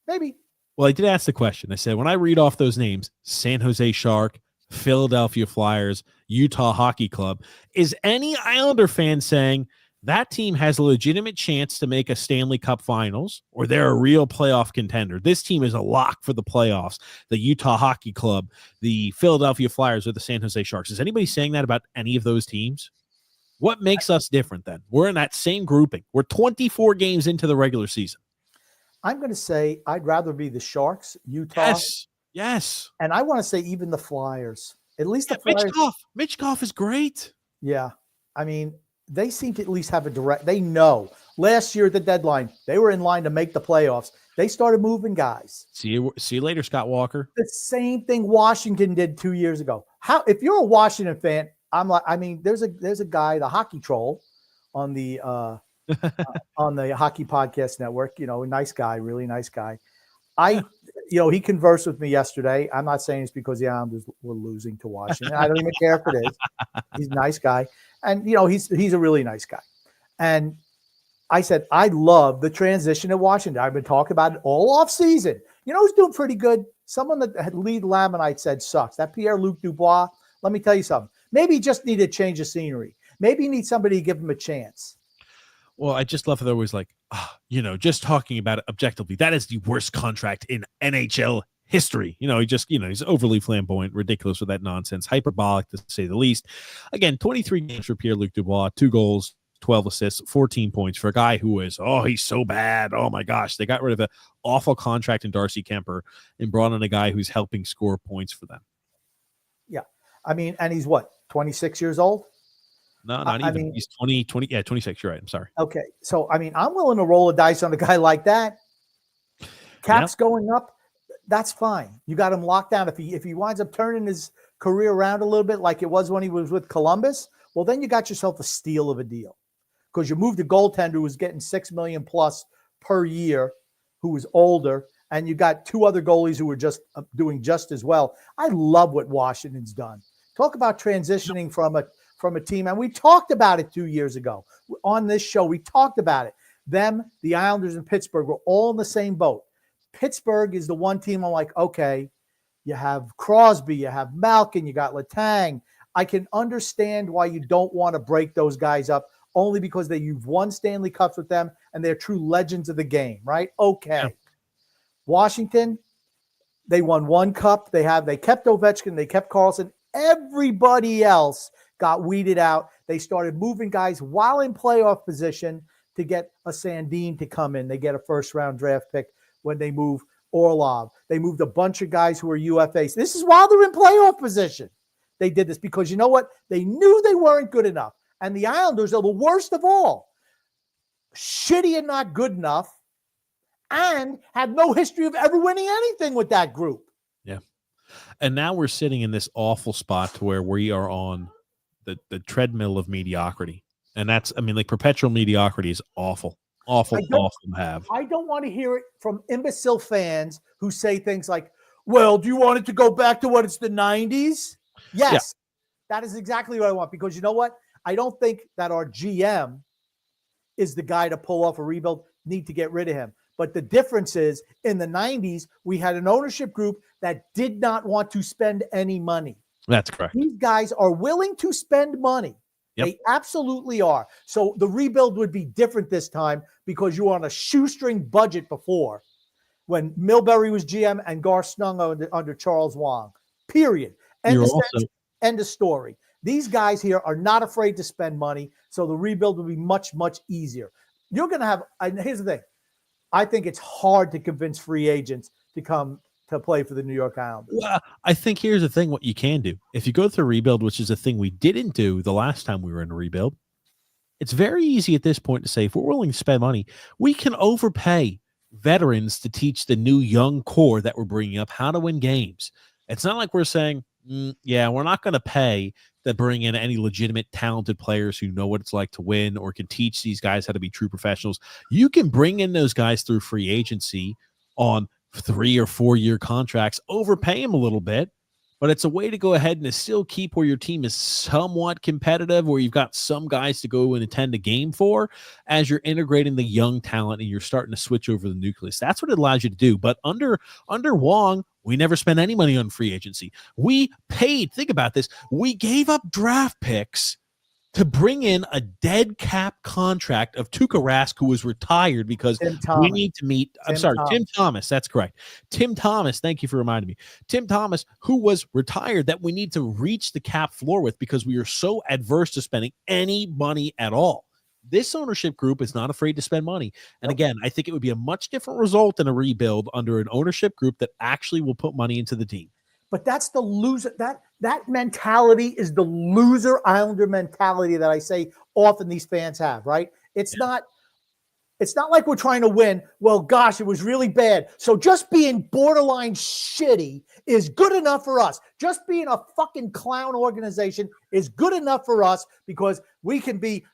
Maybe. Well, I did ask the question. I said, when I read off those names, San Jose Shark, Philadelphia Flyers, Utah Hockey Club, is any Islander fan saying that team has a legitimate chance to make a Stanley Cup Finals, or they're a real playoff contender? This team is a lock for the playoffs. The Utah Hockey Club, the Philadelphia Flyers, or the San Jose Sharks. Is anybody saying that about any of those teams? What makes us different then? We're in that same grouping. We're 24 games into the regular season. I'm going to say I'd rather be the Sharks, Utah. Yes. And I want to say even the Flyers. At least the Flyers. Mitch Goff is great. Yeah. I mean, they seem to at least have a direct. They know. Last year at the deadline, they were in line to make the playoffs. They started moving guys. See you later, Scott Walker. The same thing Washington did 2 years ago. If you're a Washington fan, there's a guy, the Hockey Troll, on the on the Hockey Podcast Network. A nice guy, really nice guy. He conversed with me yesterday. I'm not saying it's because the Islanders were losing to Washington. I don't even care if it is. He's a nice guy. And, he's a really nice guy. And I said, I love the transition at Washington. I've been talking about it all off season. Who's doing pretty good? Someone that had lead Lamanite said sucks. That Pierre-Luc Dubois, let me tell you something. Maybe he just needed a change of scenery. Maybe he needs somebody to give him a chance. Well, I just love that they're always like, just talking about it objectively, that is the worst contract in NHL history. He's overly flamboyant, ridiculous with that nonsense, hyperbolic to say the least. Again, 23 games for Pierre-Luc Dubois, 2 goals, 12 assists, 14 points for a guy who is, he's so bad. Oh my gosh. They got rid of an awful contract in Darcy Kemper and brought in a guy who's helping score points for them. Yeah. I mean, and he's what, 26 years old? No, not even. I mean, he's 26. You're right. I'm sorry. Okay. So, I mean, I'm willing to roll a dice on a guy like that. Cap's going up. That's fine. You got him locked down. If he winds up turning his career around a little bit like it was when he was with Columbus, well, then you got yourself a steal of a deal because you moved a goaltender who was getting $6 million plus per year, who was older, and you got 2 other goalies who were just doing just as well. I love what Washington's done. Talk about transitioning from a team, and we talked about it 2 years ago on this show. We talked about it. Them, the Islanders, and Pittsburgh were all in the same boat. Pittsburgh is the one team I'm like, okay, you have Crosby, you have Malkin, you got Letang. I can understand why you don't want to break those guys up, only because you've won Stanley Cups with them and they're true legends of the game, right? Okay. Yeah. Washington, they won 1 cup. They kept Ovechkin, they kept Carlson. Everybody else got weeded out. They started moving guys while in playoff position to get a Sandin to come in. They get a first-round draft pick when they move Orlov. They moved a bunch of guys who are UFAs. This is while they're in playoff position. They did this because you know what? They knew they weren't good enough. And the Islanders are the worst of all. Shitty and not good enough, and had no history of ever winning anything with that group. Yeah. And now we're sitting in this awful spot to where we are on the treadmill of mediocrity. And that's, perpetual mediocrity is awful to have. I don't want to hear it from imbecile fans who say things like, well, do you want it to go back to what it's the 90s? Yes, That is exactly what I want, because you know what? I don't think that our GM is the guy to pull off a rebuild. Need to get rid of him. But the difference is in the 90s, we had an ownership group that did not want to spend any money. That's correct. These guys are willing to spend money. Yep. They absolutely are. So the rebuild would be different this time because you were on a shoestring budget before when Milbury was GM and Garth Snow under Charles Wang. Period. End of story. These guys here are not afraid to spend money, so the rebuild will be much, much easier. You're going to have – and here's the thing. I think it's hard to convince free agents to come to play for the New York Islanders. Well, I think here's the thing: what you can do if you go through a rebuild, which is a thing we didn't do the last time we were in a rebuild. It's very easy at this point to say if we're willing to spend money, we can overpay veterans to teach the new young core that we're bringing up how to win games. It's not like we're saying, yeah, we're not going to pay to bring in any legitimate talented players who know what it's like to win or can teach these guys how to be true professionals. You can bring in those guys through free agency on 3 or 4 year contracts, overpay them a little bit, but it's a way to go ahead and to still keep where your team is somewhat competitive, where you've got some guys to go and attend a game for as you're integrating the young talent and you're starting to switch over the nucleus. That's what it allows you to do. But under Wong, we never spent any money on free agency. We paid, think about this, we gave up draft picks to bring in a dead cap contract of Tuukka Rask, who was retired because we need to meet. Tim Thomas. That's correct. Tim Thomas. Thank you for reminding me. Tim Thomas, who was retired, that we need to reach the cap floor with because we are so adverse to spending any money at all. This ownership group is not afraid to spend money. And again, I think it would be a much different result in a rebuild under an ownership group that actually will put money into the team. But that's the loser. That mentality is the loser Islander mentality that I say often these fans have, right? It's not like we're trying to win. Well, gosh, it was really bad. So just being borderline shitty is good enough for us. Just being a fucking clown organization is good enough for us because we can be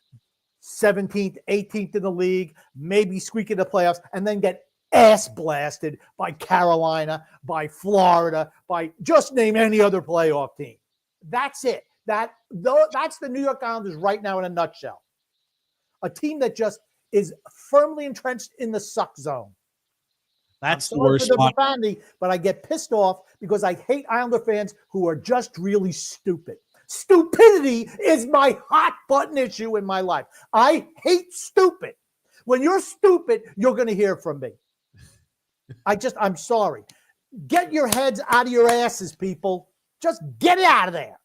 17th, 18th in the league, maybe squeak in the playoffs, and then get ass blasted by Carolina, by Florida, by just name any other playoff team. That's it. That's the New York Islanders right now in a nutshell. A team that just is firmly entrenched in the suck zone. That's the worst spot. But I get pissed off because I hate Islander fans who are just really stupid. Stupidity is my hot button issue in my life. I hate stupid. When you're stupid, you're going to hear from me. I'm sorry. Get your heads out of your asses, people. Just get it out of there.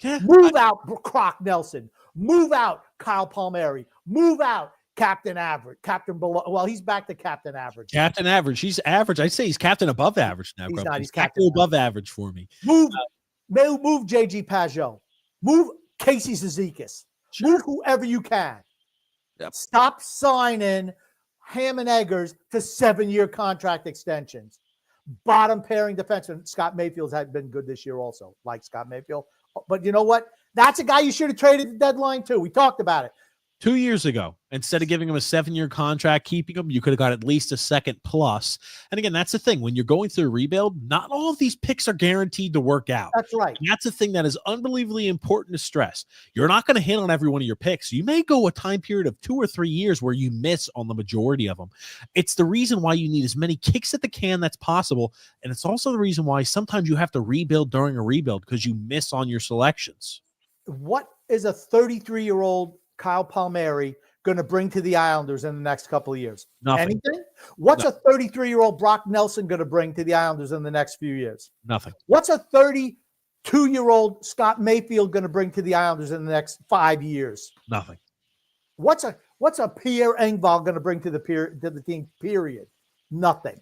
Yeah. Move out Croc Nelson. Move out Kyle Palmieri. Move out Captain Average. Captain below. Well, he's back to Captain Average. Captain Average. He's average. I'd say he's Captain above average now. He's not. He's Captain above average for me. Move JG Pajot. Move Casey Zizekas. Sure. Move whoever you can. Yep. Stop signing Ham and Eggers to 7-year contract extensions. Bottom pairing defenseman. Scott Mayfield's had been good this year also, like Scott Mayfield. But you know what? That's a guy you should have traded at the deadline too. We talked about it. 2 years ago, instead of giving him a 7-year contract, keeping him, you could have got at least a second plus. And again, that's the thing. When you're going through a rebuild, not all of these picks are guaranteed to work out. That's right. And that's the thing that is unbelievably important to stress. You're not going to hit on every one of your picks. You may go a time period of 2 or 3 years where you miss on the majority of them. It's the reason why you need as many kicks at the can that's possible. And it's also the reason why sometimes you have to rebuild during a rebuild because you miss on your selections. What is a 33-year-old Kyle Palmieri going to bring to the Islanders in the next couple of years? Nothing. Anything? What's a 33-year-old Brock Nelson going to bring to the Islanders in the next few years? Nothing. What's a 32-year-old Scott Mayfield going to bring to the Islanders in the next 5 years? Nothing. What's a Pierre Engvall going to bring to the team? Period. Nothing.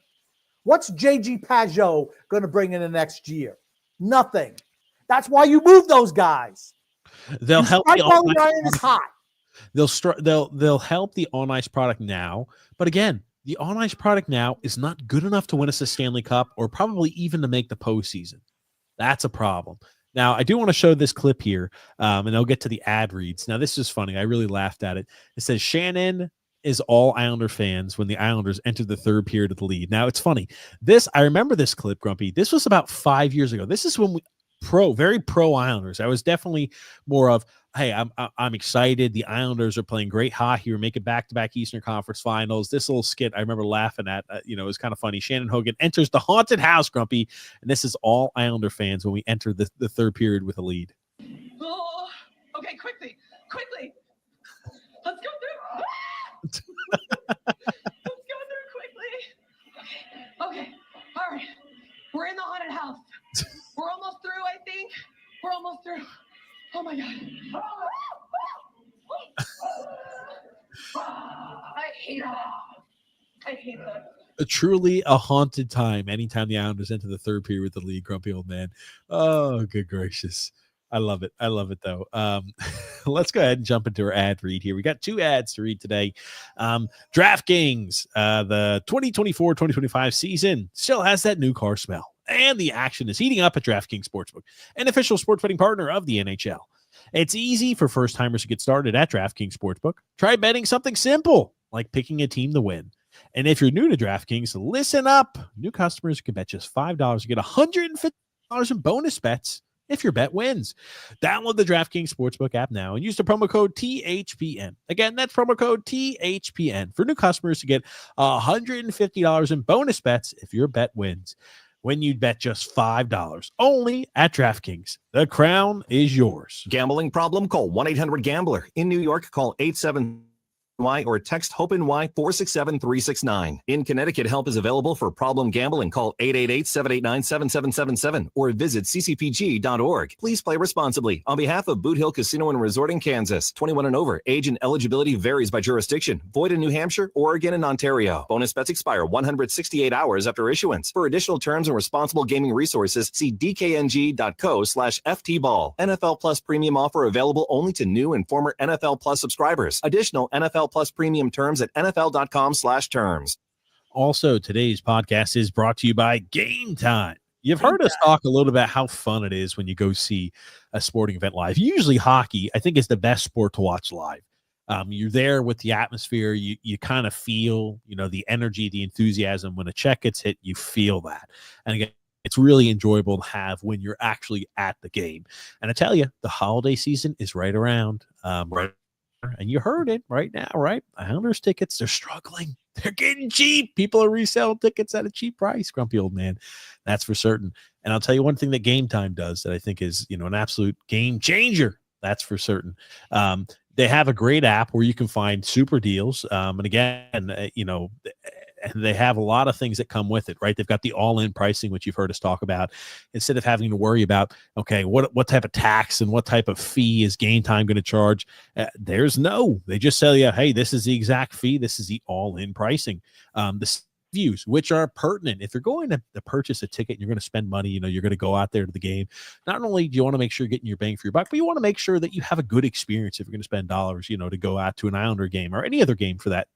What's JG Pajot going to bring in the next year? Nothing. That's why you move those guys. They'll help the iron is hot. They'll help the on ice product now, but again, the on ice product now is not good enough to win us a Stanley Cup or probably even to make the postseason. That's a problem. Now, I do want to show this clip here, and I'll get to the ad reads. Now, this is funny. I really laughed at it. It says Shannon is all Islander fans when the Islanders entered the third period of the lead. Now, it's funny. I remember this clip, Grumpy. This was about 5 years ago. This is when very pro Islanders. I was definitely more of, hey, I'm excited. The Islanders are playing great hockey. We're making back-to-back Eastern Conference Finals. This little skit I remember laughing at. It was kind of funny. Shannon Hogan enters the haunted house, Grumpy, and this is all Islander fans when we enter the third period with a lead. Oh, okay, quickly. Let's go through. Let's go through quickly. Okay, all right. We're in the haunted house. We're almost through, I think. We're almost through. Oh, my God. I hate that. truly a haunted time anytime the Islanders enter the third period with the lead, grumpy old man. Oh, good gracious. I love it. I love it, though. Let's go ahead and jump into our ad read here. We got 2 ads to read today. DraftKings, the 2024-2025 season still has that new car smell, and the action is heating up at DraftKings Sportsbook, an official sports betting partner of the NHL. It's easy for first-timers to get started at DraftKings Sportsbook. Try betting something simple, like picking a team to win. And if you're new to DraftKings, listen up. New customers can bet just $5 and get $150 in bonus bets if your bet wins. Download the DraftKings Sportsbook app now and use the promo code THPN. Again, that's promo code THPN for new customers to get $150 in bonus bets if your bet wins. When you bet just $5 only at DraftKings, the crown is yours. Gambling problem? Call 1-800-GAMBLER. In New York, call 877 or text HOPE-NY 467-369. In Connecticut, help is available for problem gambling. Call 888-789-7777 or visit ccpg.org. Please play responsibly. On behalf of Boot Hill Casino and Resort in Kansas, 21 and over. Age and eligibility varies by jurisdiction. Void in New Hampshire, Oregon, and Ontario. Bonus bets expire 168 hours after issuance. For additional terms and responsible gaming resources, see dkng.co/ftball. NFL Plus premium offer available only to new and former NFL Plus subscribers. Additional NFL Plus premium terms at nfl.com/terms. Also, today's podcast is brought to you by Game Time. You've heard us talk a little about how fun it is when you go see a sporting event live. Usually hockey, I think, is the best sport to watch live. You're there with the atmosphere. You kind of feel, the energy, the enthusiasm. When a check gets hit, you feel that. And again, it's really enjoyable to have when you're actually at the game. And I tell you, the holiday season is right around. And you heard it right now, right? Islanders tickets, they're struggling. They're getting cheap. People are reselling tickets at a cheap price, grumpy old man. That's for certain. And I'll tell you one thing that Game Time does that I think is, an absolute game changer. That's for certain. They have a great app where you can find super deals. And again, and they have a lot of things that come with it, right? They've got the all-in pricing, which you've heard us talk about. Instead of having to worry about, okay, what type of tax and what type of fee is Game Time going to charge? They just tell you, hey, this is the exact fee. This is the all-in pricing. The views, which are pertinent. If you're going to purchase a ticket and you're going to spend money, you're going to go out there to the game. Not only do you want to make sure you're getting your bang for your buck, but you want to make sure that you have a good experience if you're going to spend dollars, to go out to an Islander game or any other game for that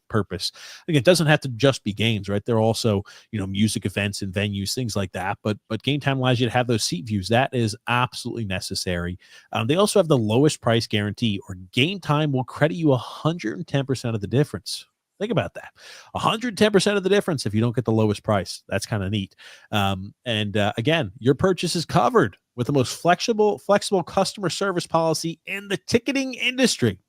purpose. Again, it doesn't have to just be games, right? There are also, music events and venues, things like that. But Game Time allows you to have those seat views. That is absolutely necessary. They also have the lowest price guarantee, or Game Time will credit you 110% of the difference. Think about that. 110% of the difference if you don't get the lowest price. That's kind of neat. Again, your purchase is covered with the most flexible customer service policy in the ticketing industry.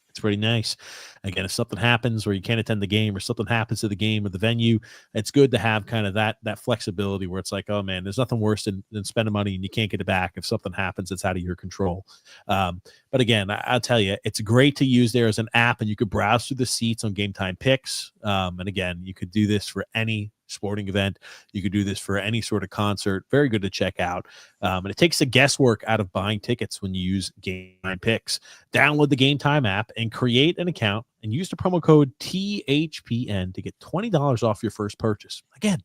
It's pretty nice. Again, if something happens where you can't attend the game or something happens to the game or the venue, it's good to have kind of that flexibility where it's like, oh man, there's nothing worse than spending money and you can't get it back. If something happens, it's out of your control. But again, I'll tell you, it's great to use there as an app, and you could browse through the seats on Game Time Picks. And again, you could do this for any sporting event. You could do this for any sort of concert. Very good to check out. And it takes the guesswork out of buying tickets when you use Game Time Picks. Download the Game Time app and create an account and use the promo code THPN to get $20 off your first purchase. Again,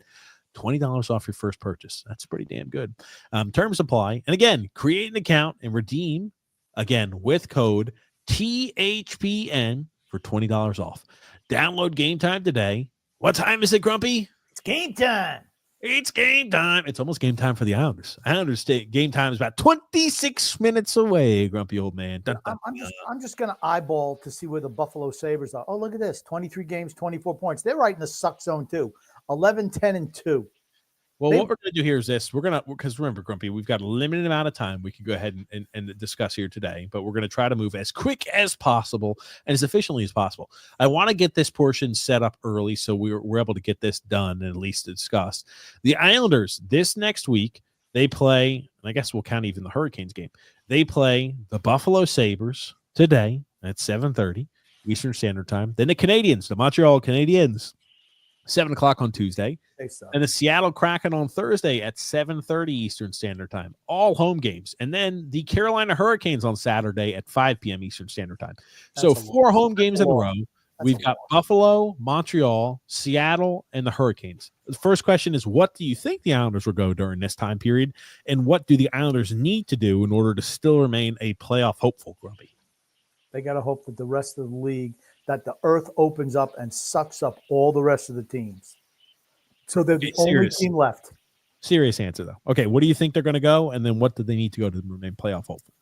$20 off your first purchase. That's pretty damn good. Terms apply. And again, create an account and redeem, again, with code THPN for $20 off. Download Game Time today. What time is it, Grumpy? It's game time. It's game time. It's almost game time for the Islanders. Islanders game time is about 26 minutes away, grumpy old man. Dun, dun, I'm just going to eyeball to see where the Buffalo Sabres are. Oh, look at this. 23 games, 24 points. They're right in the suck zone too. 11, 10, and 2. Well, what we're going to do here is this. Because remember, Grumpy, we've got a limited amount of time we can go ahead and discuss here today, but we're going to try to move as quick as possible and as efficiently as possible. I want to get this portion set up early so we're able to get this done and at least discussed. The Islanders, this next week, they play, and I guess we'll count even the Hurricanes game. They play the Buffalo Sabres today at 7:30 Eastern Standard Time. Then the Canadiens, the Montreal Canadiens, 7 o'clock on Tuesday. And the Seattle Kraken on Thursday at 7:30 Eastern Standard Time. All home games. And then the Carolina Hurricanes on Saturday at 5 p.m. Eastern Standard Time. So 4 home games in a row. We've got Buffalo, Montreal, Seattle, and the Hurricanes. The first question is, what do you think the Islanders will go during this time period? And what do the Islanders need to do in order to still remain a playoff hopeful, Grumpy? They got to hope that the rest of the league, that the earth opens up and sucks up all the rest of the teams. So they're the only team left. Serious answer, though. Okay, what do you think they're going to go? And then what do they need to go to remain playoff hopeful?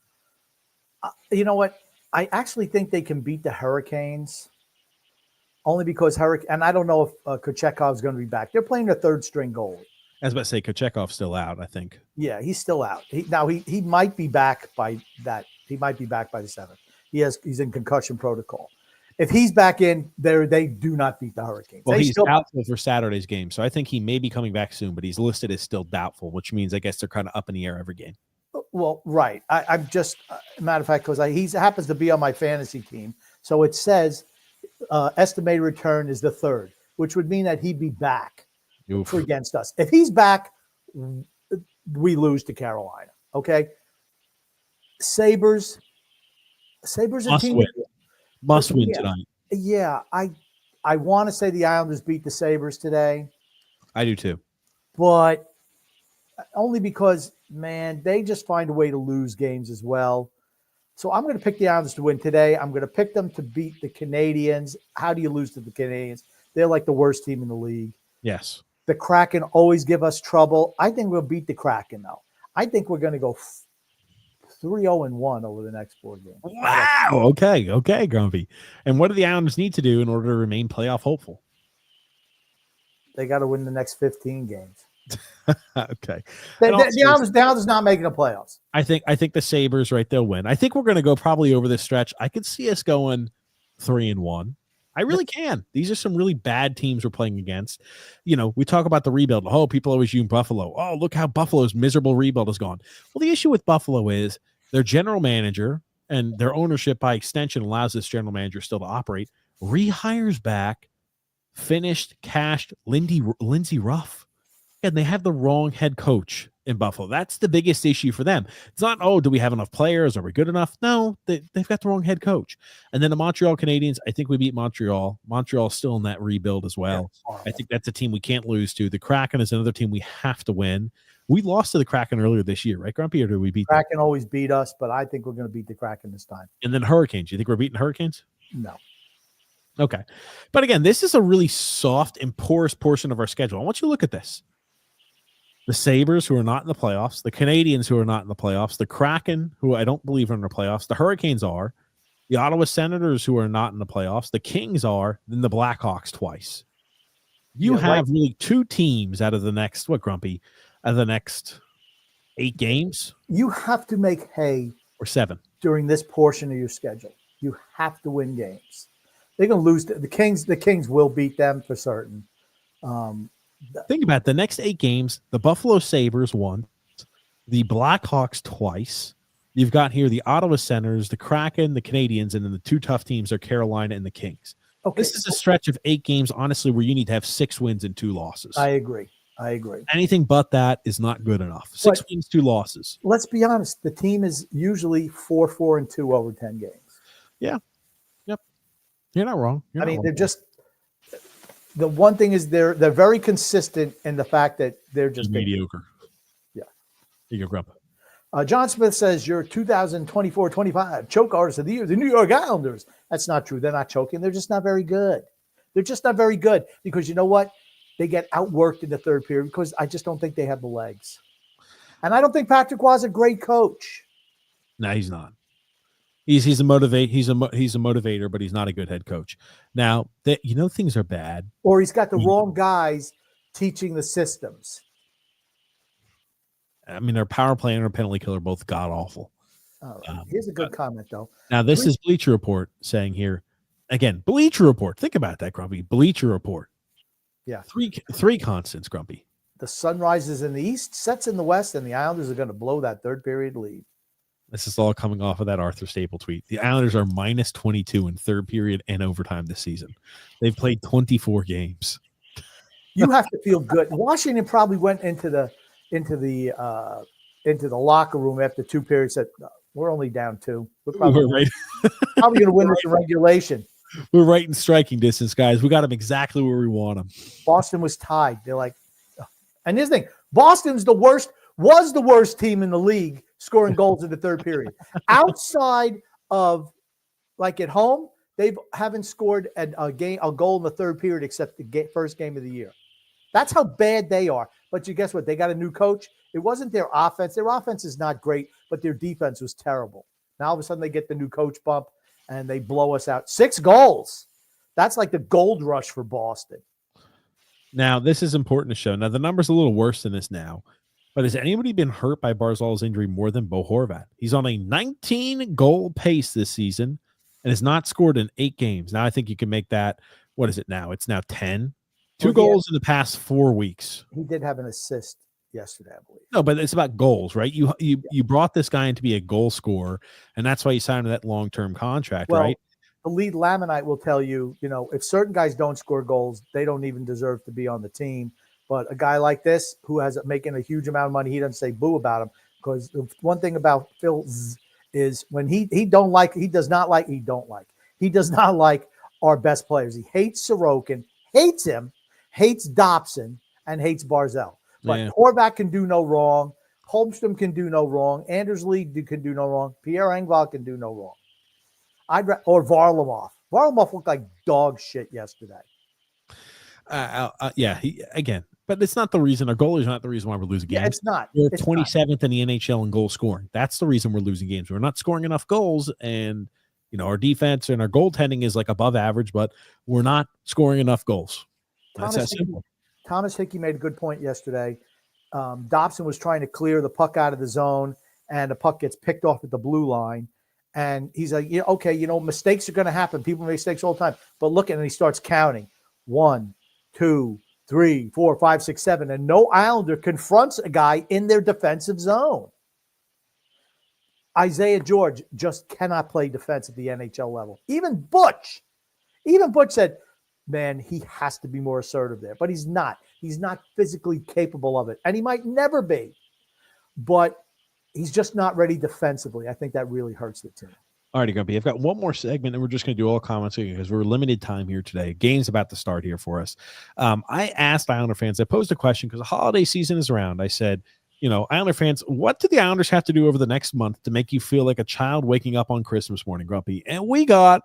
You know what? I actually think they can beat the Hurricanes. Only because and I don't know if Kochetkov is going to be back. They're playing their third string goalie. I was about to say Kochetkov's still out, I think. Yeah, he's still out. He might be back by that. He might be back by the 7th. He's in concussion protocol. If he's back in there, they do not beat the Hurricanes. Well, he's doubtful for Saturday's game, so I think he may be coming back soon, but he's listed as still doubtful, which means I guess they're kind of up in the air every game. Well, right. I'm just matter of fact, because he happens to be on my fantasy team, so it says estimated return is the 3rd, which would mean that he'd be back against us. If he's back, we lose to Carolina. Okay. Sabres a team. Must win tonight. Yeah. I want to say the Islanders beat the Sabres today. I do too. But only because, man, they just find a way to lose games as well. So I'm going to pick the Islanders to win today. I'm going to pick them to beat the Canadiens. How do you lose to the Canadiens? They're like the worst team in the league. Yes. The Kraken always give us trouble. I think we'll beat the Kraken, though. I think we're going to go 3-0-1 over the next 4 games. Wow. Okay, Grumpy. And what do the Islanders need to do in order to remain playoff hopeful? They got to win the next 15 games. Okay. The Islanders not making the playoffs. I think the Sabres, right, they'll win. I think we're going to go probably over this stretch. I could see us going 3-1. I really can. These are some really bad teams we're playing against. You know, we talk about the rebuild. Oh, people always use Buffalo. Oh, look how Buffalo's miserable rebuild has gone. Well, the issue with Buffalo is their general manager and their ownership by extension allows this general manager still to operate, rehires back, finished, cashed Lindsey Ruff. And they have the wrong head coach in Buffalo. That's the biggest issue for them. It's not, oh, do we have enough players? Are we good enough? No, they've got the wrong head coach. And then the Montreal Canadiens, I think we beat Montreal. Montreal's still in that rebuild as well. I think that's a team we can't lose to. The Kraken is another team we have to win. We lost to the Kraken earlier this year, right, Grumpy? Or did we beat Kraken? Always beat us, but I think we're going to beat the Kraken this time. And then Hurricanes. You think we're beating Hurricanes? No. Okay. But again, this is a really soft and porous portion of our schedule. I want you to look at this. The Sabres, who are not in the playoffs, the Canadiens, who are not in the playoffs, the Kraken, who I don't believe are in the playoffs, the Hurricanes are, the Ottawa Senators, who are not in the playoffs, the Kings are, then the Blackhawks twice. You have really 2 teams out of the next, Grumpy, out of the next 8 games? You have to make hay. Or 7. During this portion of your schedule. You have to win games. They're going to lose. The Kings will beat them for certain. Think about it. The next 8 games, the Buffalo Sabres won, the Blackhawks twice. You've got here the Ottawa Senators, the Kraken, the Canadiens, and then the 2 tough teams are Carolina and the Kings. Okay. This is a stretch of 8 games, honestly, where you need to have 6 wins and 2 losses. I agree. Anything but that is not good enough. 6 wins, 2 losses. Let's be honest. The team is usually 4-4-2 over 10 games. Yeah. Yep. You're not wrong. They're just the one thing is they're very consistent in the fact that they're just mediocre. Yeah. You go, Grump. John Smith says your 2024-25 choke artist of the year, the New York Islanders. That's not true. They're not choking. They're just not very good. They're just not very good because you know what? They get outworked in the third period because I just don't think they have the legs. And I don't think Patrick Roy is a great coach. No, he's not. He's a motivator, but he's not a good head coach. Now, things are bad. Or he's got the wrong guys teaching the systems. I mean, our power play and our penalty kill are both god awful. Here's a good comment, though. Now, this is Bleacher Report saying here, again, Bleacher Report. Think about that, Grumpy. Bleacher Report. Yeah. Three constants, Grumpy. The sun rises in the east, sets in the west, and the Islanders are going to blow that third period lead. This is all coming off of that Arthur Staple tweet. The Islanders are minus 22 in third period and overtime this season. They've played 24 games. You have to feel good. Washington probably went into the locker room after 2 periods. Said, "We're only down 2. We're probably right. probably going to win this in regulation." We're right in striking distance, guys. We got him exactly where we want him. Boston was tied. They're like, and this thing, Boston's was the worst team in the league scoring goals in the third period. Outside of like at home, they haven't scored a goal in the third period except the first game of the year. That's how bad they are. But you guess what? They got a new coach. It wasn't their offense. Their offense is not great, but their defense was terrible. Now all of a sudden they get the new coach bump and they blow us out. 6 goals. That's like the gold rush for Boston. Now, this is important to show. Now, the number's a little worse than this now. But has anybody been hurt by Barzal's injury more than Bo Horvat? He's on a 19-goal pace this season and has not scored in 8 games. Now, I think you can make that. What is it now? It's now 10. 2 goals in the past 4 weeks. He did have an assist yesterday, I believe. No, but it's about goals, right? You brought this guy in to be a goal scorer, and that's why you signed that long-term contract, right? The lead Lamanite will tell you, if certain guys don't score goals, they don't even deserve to be on the team. But a guy like this who has making a huge amount of money, he doesn't say boo about him, because the one thing about Phil is when he does not like our best players. He hates Sorokin, hates him, hates Dobson, and hates Barzal. But Horvat can do no wrong. Holmstrom can do no wrong. Anders Lee can do no wrong. Pierre Engvall can do no wrong. Or Varlamov. Varlamov looked like dog shit yesterday. But it's not the reason. Our goalies are not the reason why we're losing games. Yeah, it's not. We're 27th in the NHL in goal scoring. That's the reason we're losing games. We're not scoring enough goals, and our defense and our goaltending is like above average, but we're not scoring enough goals. That's that simple. Thomas Hickey made a good point yesterday. Dobson was trying to clear the puck out of the zone, and the puck gets picked off at the blue line. And he's like, mistakes are going to happen. People make mistakes all the time. But look at it, and he starts counting. 1, 2, 3, 4, 5, 6, 7. And no Islander confronts a guy in their defensive zone. Isaiah George just cannot play defense at the NHL level. Even Butch said, man, he has to be more assertive there. But he's not. He's not physically capable of it. And he might never be. But he's just not ready defensively. I think that really hurts the team. All righty, Grumpy. I've got one more segment, and we're just going to do all comments because we're limited time here today. Game's about to start here for us. I asked Islander fans, I posed a question because the holiday season is around. I said, Islander fans, what do the Islanders have to do over the next month to make you feel like a child waking up on Christmas morning, Grumpy? And we got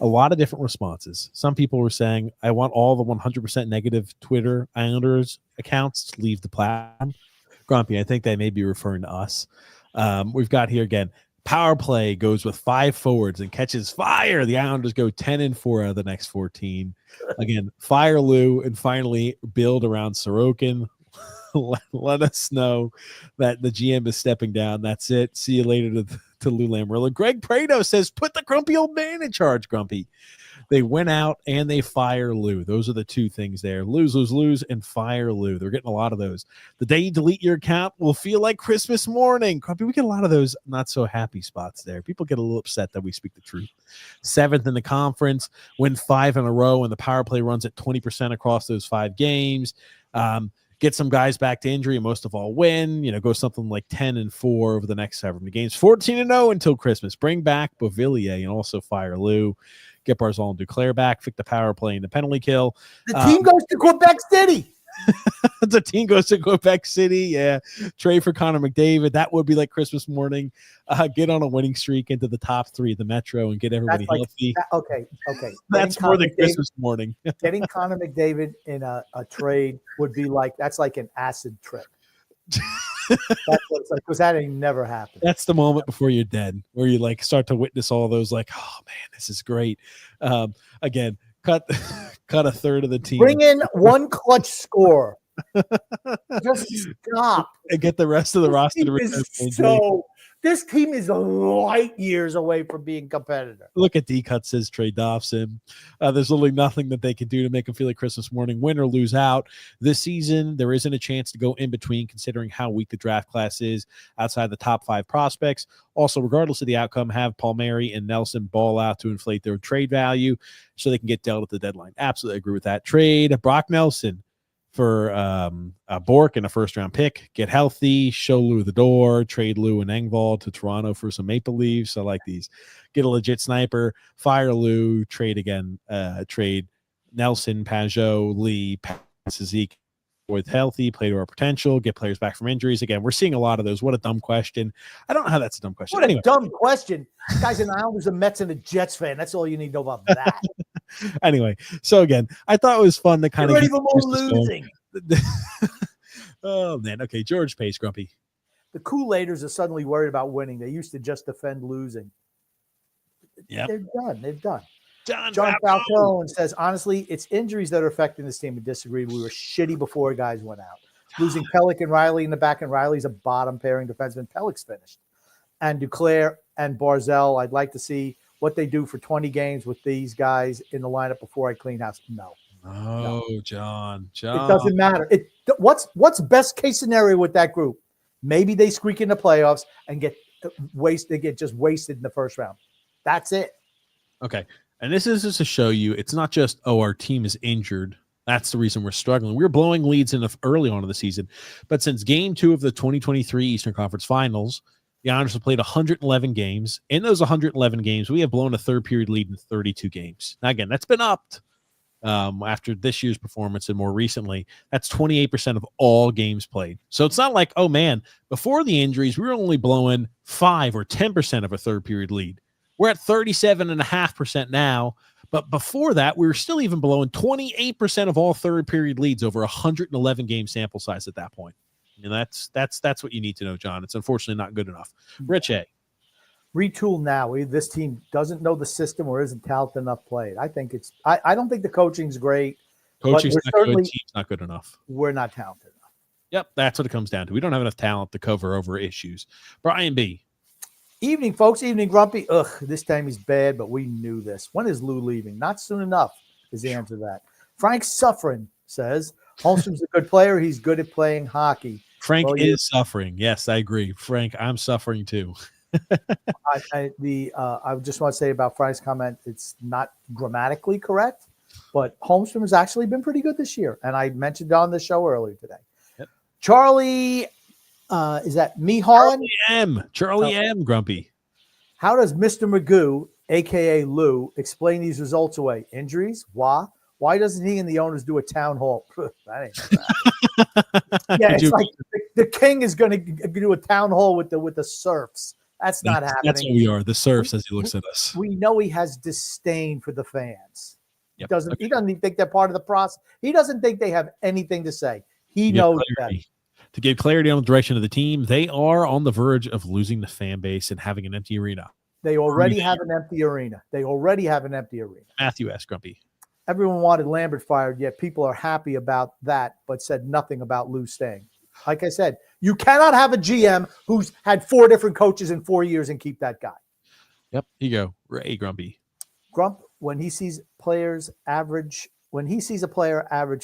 a lot of different responses. Some people were saying, I want all the 100% negative Twitter Islanders accounts to leave the platform. Grumpy, I think they may be referring to us. We've got here again, power play goes with 5 forwards and catches fire. The Islanders go 10-4 out of the next 14. Again, fire Lou, and finally build around Sorokin. Let us know that the GM is stepping down. That's it. See you later to Lou Lamoriello. Greg Prado says, put the grumpy old man in charge, Grumpy. They went out and they fire Lou. Those are the 2 things there. Lose, and fire Lou. They're getting a lot of those. The day you delete your account will feel like Christmas morning. Grumpy, we get a lot of those not so happy spots there. People get a little upset that we speak the truth. 7th in the conference, win 5 in a row, and the power play runs at 20% across those 5 games. Get some guys back to injury, and most of all win. Go something like 10-4 over the next 7 games. 14-0 until Christmas. Bring back Beauvillier and also fire Lou. Get Barzal and Duclair back. Fix the power play and the penalty kill. The team goes to Quebec City. The team goes to Quebec City. Yeah. Trade for Connor McDavid. That would be like Christmas morning. Get on a winning streak into the top 3 of the Metro and get everybody healthy. Okay. That's more than Christmas morning. Getting Connor McDavid in a trade would be that's like an acid trip. That's what it's like, because that ain't never happened. That's the moment before you're dead, where you start to witness all those oh man, this is great. Again, cut a third of the team. Bring in one clutch score. Just stop. And get the rest of the roster to this team is light years away from being competitive. Look at D-Cut says trade Dobson. There's literally nothing that they can do to make them feel like Christmas morning. Win or lose out. This season, there isn't a chance to go in between considering how weak the draft class is outside the top 5 prospects. Also, regardless of the outcome, have Palmieri and Nelson ball out to inflate their trade value so they can get dealt at the deadline. Absolutely agree with that. Trade Brock Nelson Bork and a first-round pick. Get healthy, show Lou the door, trade Lou and Engvall to Toronto for some Maple Leafs. I like these. Get a legit sniper, fire Lou, trade Nelson, Pajot, Lee, Zeke with healthy, play to our potential, get players back from injuries. Again, we're seeing a lot of those. What a dumb question. I don't know how that's a dumb question. What a dumb question. This guy's an Islanders, a Mets, and a Jets fan. That's all you need to know about that. Anyway, so again, I thought it was fun to kind You're of ready for more losing. Oh man, okay, George Pace, Grumpy. The Kool-Aiders are suddenly worried about winning. They used to just defend losing. Yeah, They're done. They're done. John Falcone says, honestly, it's injuries that are affecting this team. We disagreed. We were shitty before guys went out. Losing Pellick and Riley in the back, and Riley's a bottom pairing defenseman. Pellick's finished. And Duclair and Barzell, I'd like to see what they do for 20 games with these guys in the lineup before I clean house. No. John. It doesn't matter. What's best case scenario with that group? Maybe they squeak in the playoffs and get wasted. They get just wasted in the first round. That's it. Okay. And this is just to show you it's not just, our team is injured. That's the reason we're struggling. We were blowing leads early on in the season. But since game 2 of the 2023 Eastern Conference Finals, the Islanders have played 111 games. In those 111 games, we have blown a third period lead in 32 games. Now, again, that's been upped after this year's performance and more recently. That's 28% of all games played. So it's not like, oh, man, before the injuries, we were only blowing 5 or 10% of a third period lead. We're at 37.5% now, but before that, we were still even blowing 28% of all third period leads over 111 game sample size at that point. And that's what you need to know, John. It's unfortunately not good enough. Rich A. Retool now. This team doesn't know the system or isn't talented enough played. I think I don't think the coaching's great. Coaching's not good. Team's not good enough. We're not talented enough. Yep, that's what it comes down to. We don't have enough talent to cover over issues. Brian B. Evening, folks. Evening, Grumpy. This time he's bad, but we knew this. When is Lou leaving? Not soon enough is the answer to that. Frank Suffering says, Holmstrom's a good player. He's good at playing hockey. Frank is suffering. Yes, I agree. Frank, I'm suffering too. I just want to say about Frank's comment, it's not grammatically correct, but Holmstrom has actually been pretty good this year. And I mentioned on the show earlier today. Yep. Charlie, is that me, Holland? Charlie M. Grumpy. How does Mr. Magoo, a.k.a. Lou, explain these results away? Injuries? Why doesn't he and the owners do a town hall? That ain't yeah, it's like the king is going to do a town hall with the serfs. That's not happening. That's what we are, the serfs, as he looks at us. We know he has disdain for the fans. Yep. He doesn't even think they're part of the process. He doesn't think they have anything to say. He knows that. To give clarity on the direction of the team, they are on the verge of losing the fan base and having an empty arena. They already have an empty arena. Matthew S. Grumpy. Everyone wanted Lambert fired, yet people are happy about that, but said nothing about Lou staying. Like I said, you cannot have a GM who's had 4 different coaches in 4 years and keep that guy. Yep, here you go. Ray Grumpy. Grump, when he sees a player average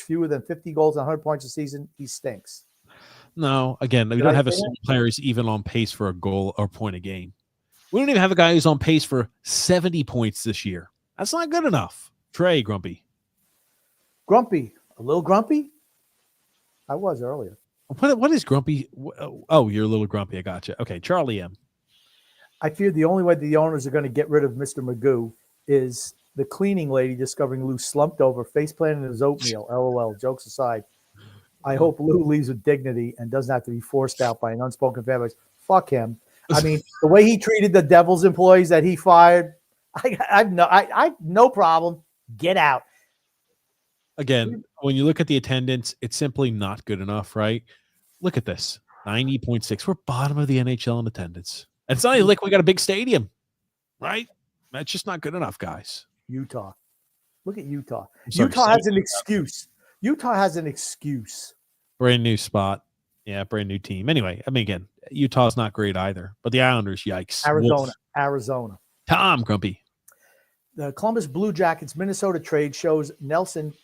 fewer than 50 goals and 100 points a season, he stinks. No, again, we don't have a single player who's even on pace for a goal or point a game. We don't even have a guy who's on pace for 70 points this year. That's not good enough. Trey Grumpy. Grumpy. A little grumpy? I was earlier. What is grumpy? Oh, you're a little grumpy. I gotcha. Okay, Charlie M. I fear the only way the owners are going to get rid of Mr. Magoo is the cleaning lady discovering Lou slumped over, face planted in his oatmeal. LOL. Jokes aside. I hope Lou leaves with dignity and doesn't have to be forced out by an unspoken family. Fuck him. I mean, the way he treated the Devils employees that he fired, I've no problem. Get out. Again, when you look at the attendance, it's simply not good enough, right? Look at this. 90.6. We're bottom of the NHL in attendance. And it's not even like we got a big stadium, right? That's just not good enough, guys. Utah. Look at Utah. Utah has an excuse. Brand new spot. Yeah, brand new team. Anyway, I mean, again, Utah's not great either. But the Islanders, yikes. Arizona. Tom Grumpy. The Columbus Blue Jackets Minnesota trade shows Nelson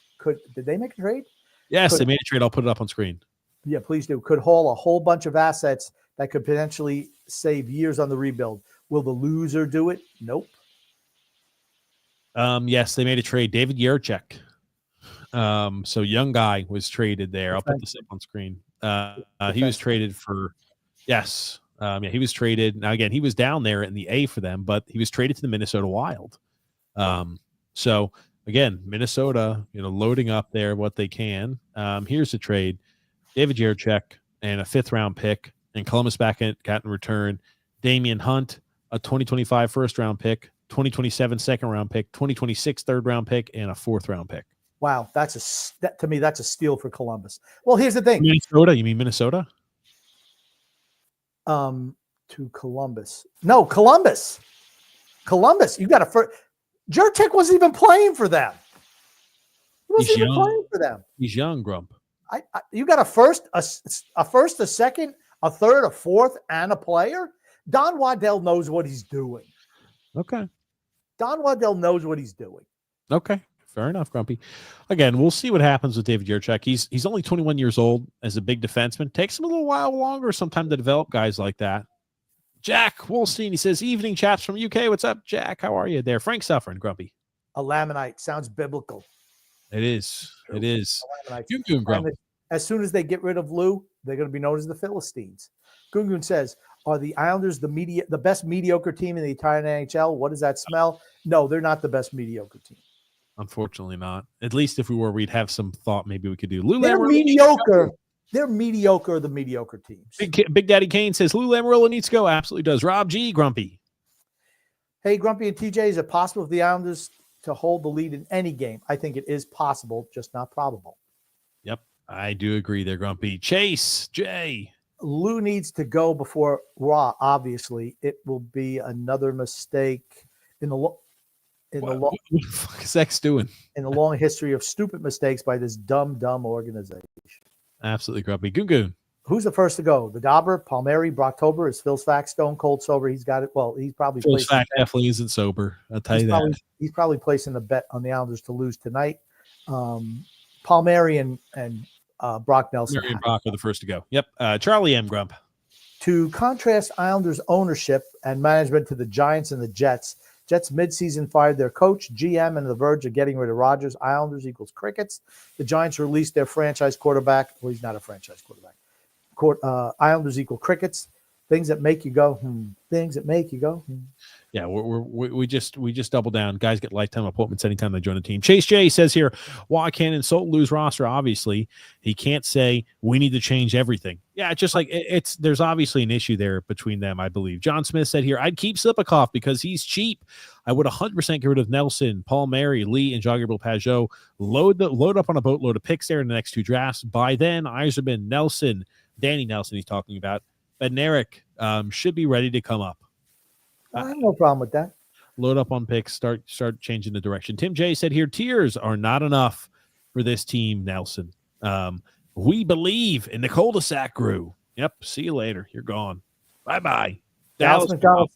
did they make a trade? Yes, they made a trade. I'll put it up on screen. Yeah, please do. Could haul a whole bunch of assets that could potentially save years on the rebuild. Will the loser do it? Nope. Yes, they made a trade. David Yerchek. So young guy was traded there. I'll put this up on screen. He was traded for, yes. He was traded. Now, again, he was down there in the A for them, but he was traded to the Minnesota Wild. So, again, Minnesota, loading up there what they can. Here's the trade. David Jiricek and a 5th-round pick, and Columbus got in return Damian Hunt, a 2025 first-round pick, 2027 second-round pick, 2026 third-round pick, and a 4th-round pick. Wow, to me, that's a steal for Columbus. Well, here's the thing. Minnesota? You mean Minnesota? To Columbus. No, Columbus. You got a first. Jiricek wasn't even playing for them. He wasn't even playing for them. He's young, Grump. You got a first, a second, a third, a fourth, and a player. Don Waddell knows what he's doing. Okay. Don Waddell knows what he's doing. Okay. Fair enough, Grumpy. Again, we'll see what happens with David Jiricek. He's only 21 years old as a big defenseman. Takes him a little while longer sometimes to develop guys like that. Jack Wolstein, he says, evening chaps from UK. What's up, Jack? How are you there? Frank Suffering, Grumpy. A Lamanite sounds biblical. It is. True. It is. Gungun, as soon as they get rid of Lou, they're going to be known as the Philistines. Gungun says, are the Islanders the best mediocre team in the entire NHL? What does that smell? No, they're not the best mediocre team. Unfortunately not. At least if we were, we'd have some thought maybe we could do. They're mediocre. They're mediocre, the mediocre teams. Big Daddy Kane says, Lou Lamoriello needs to go. Absolutely does. Rob G, Grumpy. Hey, Grumpy and TJ, is it possible for the Islanders to hold the lead in any game? I think it is possible, just not probable. Yep, I do agree there, Grumpy. Chase, Jay. Lou needs to go before Raw, obviously. It will be another mistake in the what the fuck is X doing? In the long history of stupid mistakes by this dumb organization. Absolutely, Grumpy. Gungun. Who's the first to go? The Dauber, Palmieri, Brocktober. Is Phil Svack stone cold sober? He's got it. Well, he's probably Phil Svack definitely isn't sober. I'll tell you that. He's probably placing a bet on the Islanders to lose tonight. Palmieri and Brock Nelson. Palmieri and Brock are the first to go. Yep. Charlie M. Grump. To contrast Islanders ownership and management to the Giants and the Jets. Jets midseason fired their coach, GM, and the verge of getting rid of Rodgers. Islanders equals crickets. The Giants released their franchise quarterback. Well, he's not a franchise quarterback. Islanders equal crickets. Things that make you go, Things that make you go, Yeah, we just double down. Guys get lifetime appointments anytime they join the team. Chase J says here, well, I can't insult Lou's roster. Obviously, he can't say we need to change everything. Yeah, just like there's obviously an issue there between them, I believe. John Smith said here, I'd keep Slipikoff because he's cheap. I would 100% get rid of Nelson, Palmieri, Lee, and Jean-Gabriel Pajot. Load up on a boatload of picks there in the next 2 drafts. By then, Yzerman, Nelson, Danny Nelson, he's talking about, Bednarik should be ready to come up. I have no problem with that. Load up on picks, start changing the direction. Tim J said here, tears are not enough for this team, Nelson. We believe in the cul-de-sac crew. Yep, see you later. You're gone. Bye-bye. Dallas McDonald's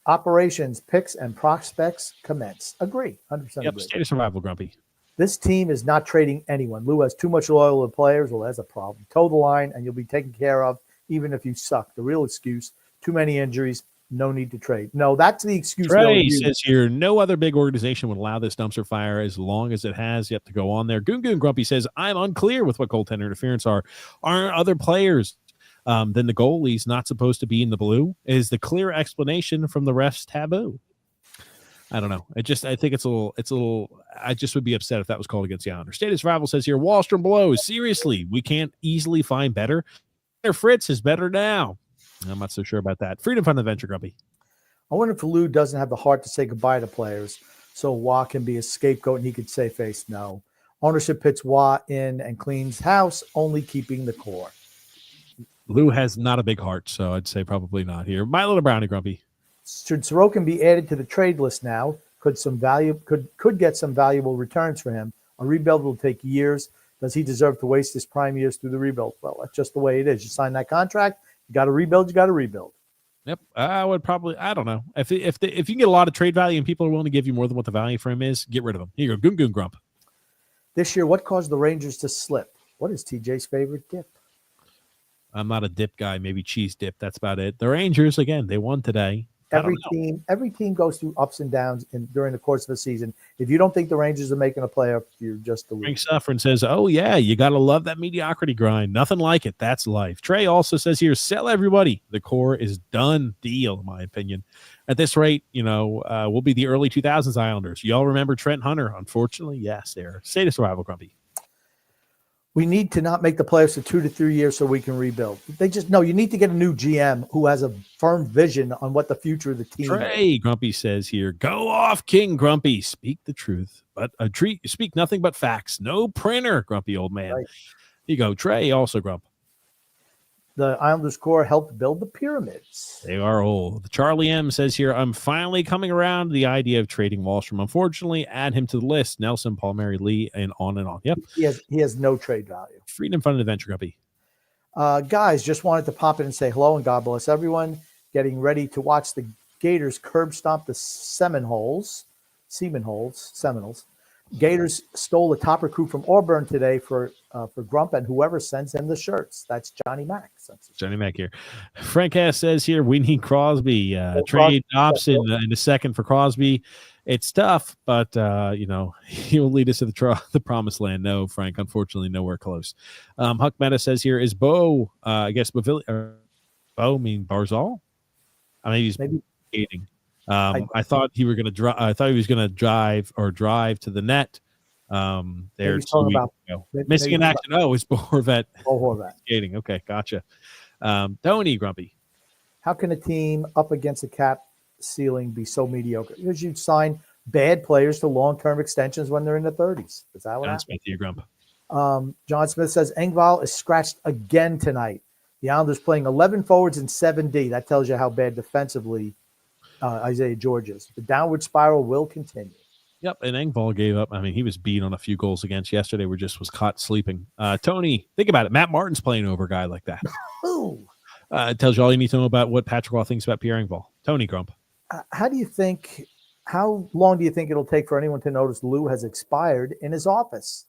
operations, picks, and prospects commence. Agree. 100% yep, agree. State of survival, Grumpy. This team is not trading anyone. Lou has too much loyal to players. Well, that's a problem. Toe the line, and you'll be taken care of even if you suck. The real excuse, too many injuries, no need to trade. No, that's the excuse. Trey says here, no other big organization would allow this dumpster fire as long as it has yet to go on there. Gungun Grumpy says, I'm unclear with what goaltender interference are. Aren't other players than the goalies not supposed to be in the blue? Is the clear explanation from the refs taboo? I don't know. I think it's a little, I just would be upset if that was called against the Islanders. State of survival says here, Wallstrom blows. Seriously, we can't easily find better. Fritz is better now. I'm not so sure about that. Freedom Fund Adventure, Grumpy. I wonder if Lou doesn't have the heart to say goodbye to players, so Wah can be a scapegoat and he could save face. No. Ownership puts Wah in and cleans house, only keeping the core. Lou has not a big heart, so I'd say probably not here. My little brownie, Grumpy. Should Sorokin be added to the trade list now? Could get some valuable returns for him. A rebuild will take years. Does he deserve to waste his prime years through the rebuild? Well, that's just the way it is. You sign that contract, you got to rebuild. Yep, I would probably. I don't know if you can get a lot of trade value and people are willing to give you more than what the value for him is, get rid of him. Here you go, Gungun Grump. This year, what caused the Rangers to slip? What is TJ's favorite dip? I'm not a dip guy. Maybe cheese dip. That's about it. The Rangers again. They won today. Every team goes through ups and downs during the course of a season. If you don't think the Rangers are making a playoff, you're just Frank deluded. Suffren says, "Oh yeah, you gotta love that mediocrity grind. Nothing like it. That's life." Trey also says here, "Sell everybody. The core is done deal." In my opinion, at this rate, we'll be the early 2000s Islanders. Y'all remember Trent Hunter? Unfortunately, yes. There. State of survival, Grumpy. We need to not make the playoffs for 2 to 3 years so we can rebuild. You need to get a new GM who has a firm vision on what the future of the team is. Trey Grumpy says here, "Go off, King Grumpy. Speak the truth, but speak nothing but facts. No printer, Grumpy old man." Right. Here you go, Trey. Also, Grump. The Islanders core helped build the pyramids. They are old. Charlie M says here, "I'm finally coming around to the idea of trading Wallstrom. Unfortunately, add him to the list. Nelson, Palmieri, Lee, and on and on." Yep. He has no trade value. Freedom Fund Adventure, Grumpy. Guys, just wanted to pop in and say hello and God bless everyone. Getting ready to watch the Gators curb stomp the Seminoles. Gators stole the top recruit from Auburn today for Grump and whoever sends him the shirts. That's Johnny Mack. Johnny Mack here. Frank S says here, "We need Crosby. Trade Dobson in a second for Crosby. It's tough, but he will lead us to the promised land." No, Frank, unfortunately, nowhere close. Huck Meta says here, "Is Bo? I guess Bo mean Barzal? Maybe he's skating." I thought he were going to drive. I thought he was going to drive to the net. There 2 weeks ago. Missing in action. Oh, it's Bo Horvat. Skating. Okay, gotcha. Tony Grumpy. How can a team up against a cap ceiling be so mediocre? Because you sign bad players to long-term extensions when they're in the 30s. Is that what happened? Smith, you Grump. John Smith says Engvall is scratched again tonight. The Islanders playing 11 forwards and 7D. That tells you how bad defensively Isaiah George is. The downward spiral will continue. Yep, and Engvall gave up. I mean, he was beat on a few goals against yesterday. Was caught sleeping. Tony, think about it. Matt Martin's playing over a guy like that. It tells you all you need to know about what Patrick Roy thinks about Pierre Engvall. Tony Grump. How long do you think it'll take for anyone to notice Lou has expired in his office?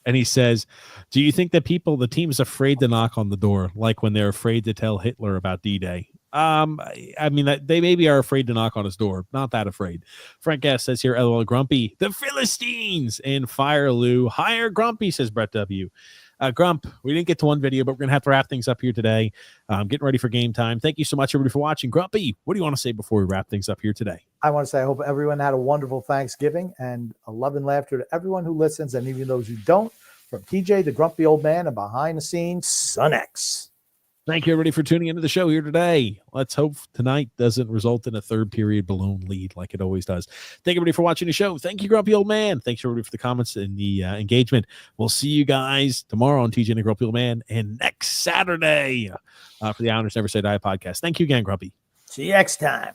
And he says, "Do you think that the team is afraid to knock on the door, like when they're afraid to tell Hitler about D-Day?" I mean, that they maybe are afraid to knock on his door. Not that afraid. Frank S says here, "LOL Grumpy, the Philistines and fire Lou. Hire Grumpy," says Brett W. Grump, we didn't get to one video, but we're going to have to wrap things up here today. Getting ready for game time. Thank you so much, everybody, for watching. Grumpy, what do you want to say before we wrap things up here today? I want to say I hope everyone had a wonderful Thanksgiving and a love and laughter to everyone who listens and even those who don't. From TJ, the grumpy old man, and behind the scenes, Son X. Thank you, everybody, for tuning into the show here today. Let's hope tonight doesn't result in a third period balloon lead like it always does. Thank you, everybody, for watching the show. Thank you, Grumpy Old Man. Thanks, everybody, for the comments and the engagement. We'll see you guys tomorrow on TJ and the Grumpy Old Man and next Saturday for the Islanders Never Say Die podcast. Thank you again, Grumpy. See you next time.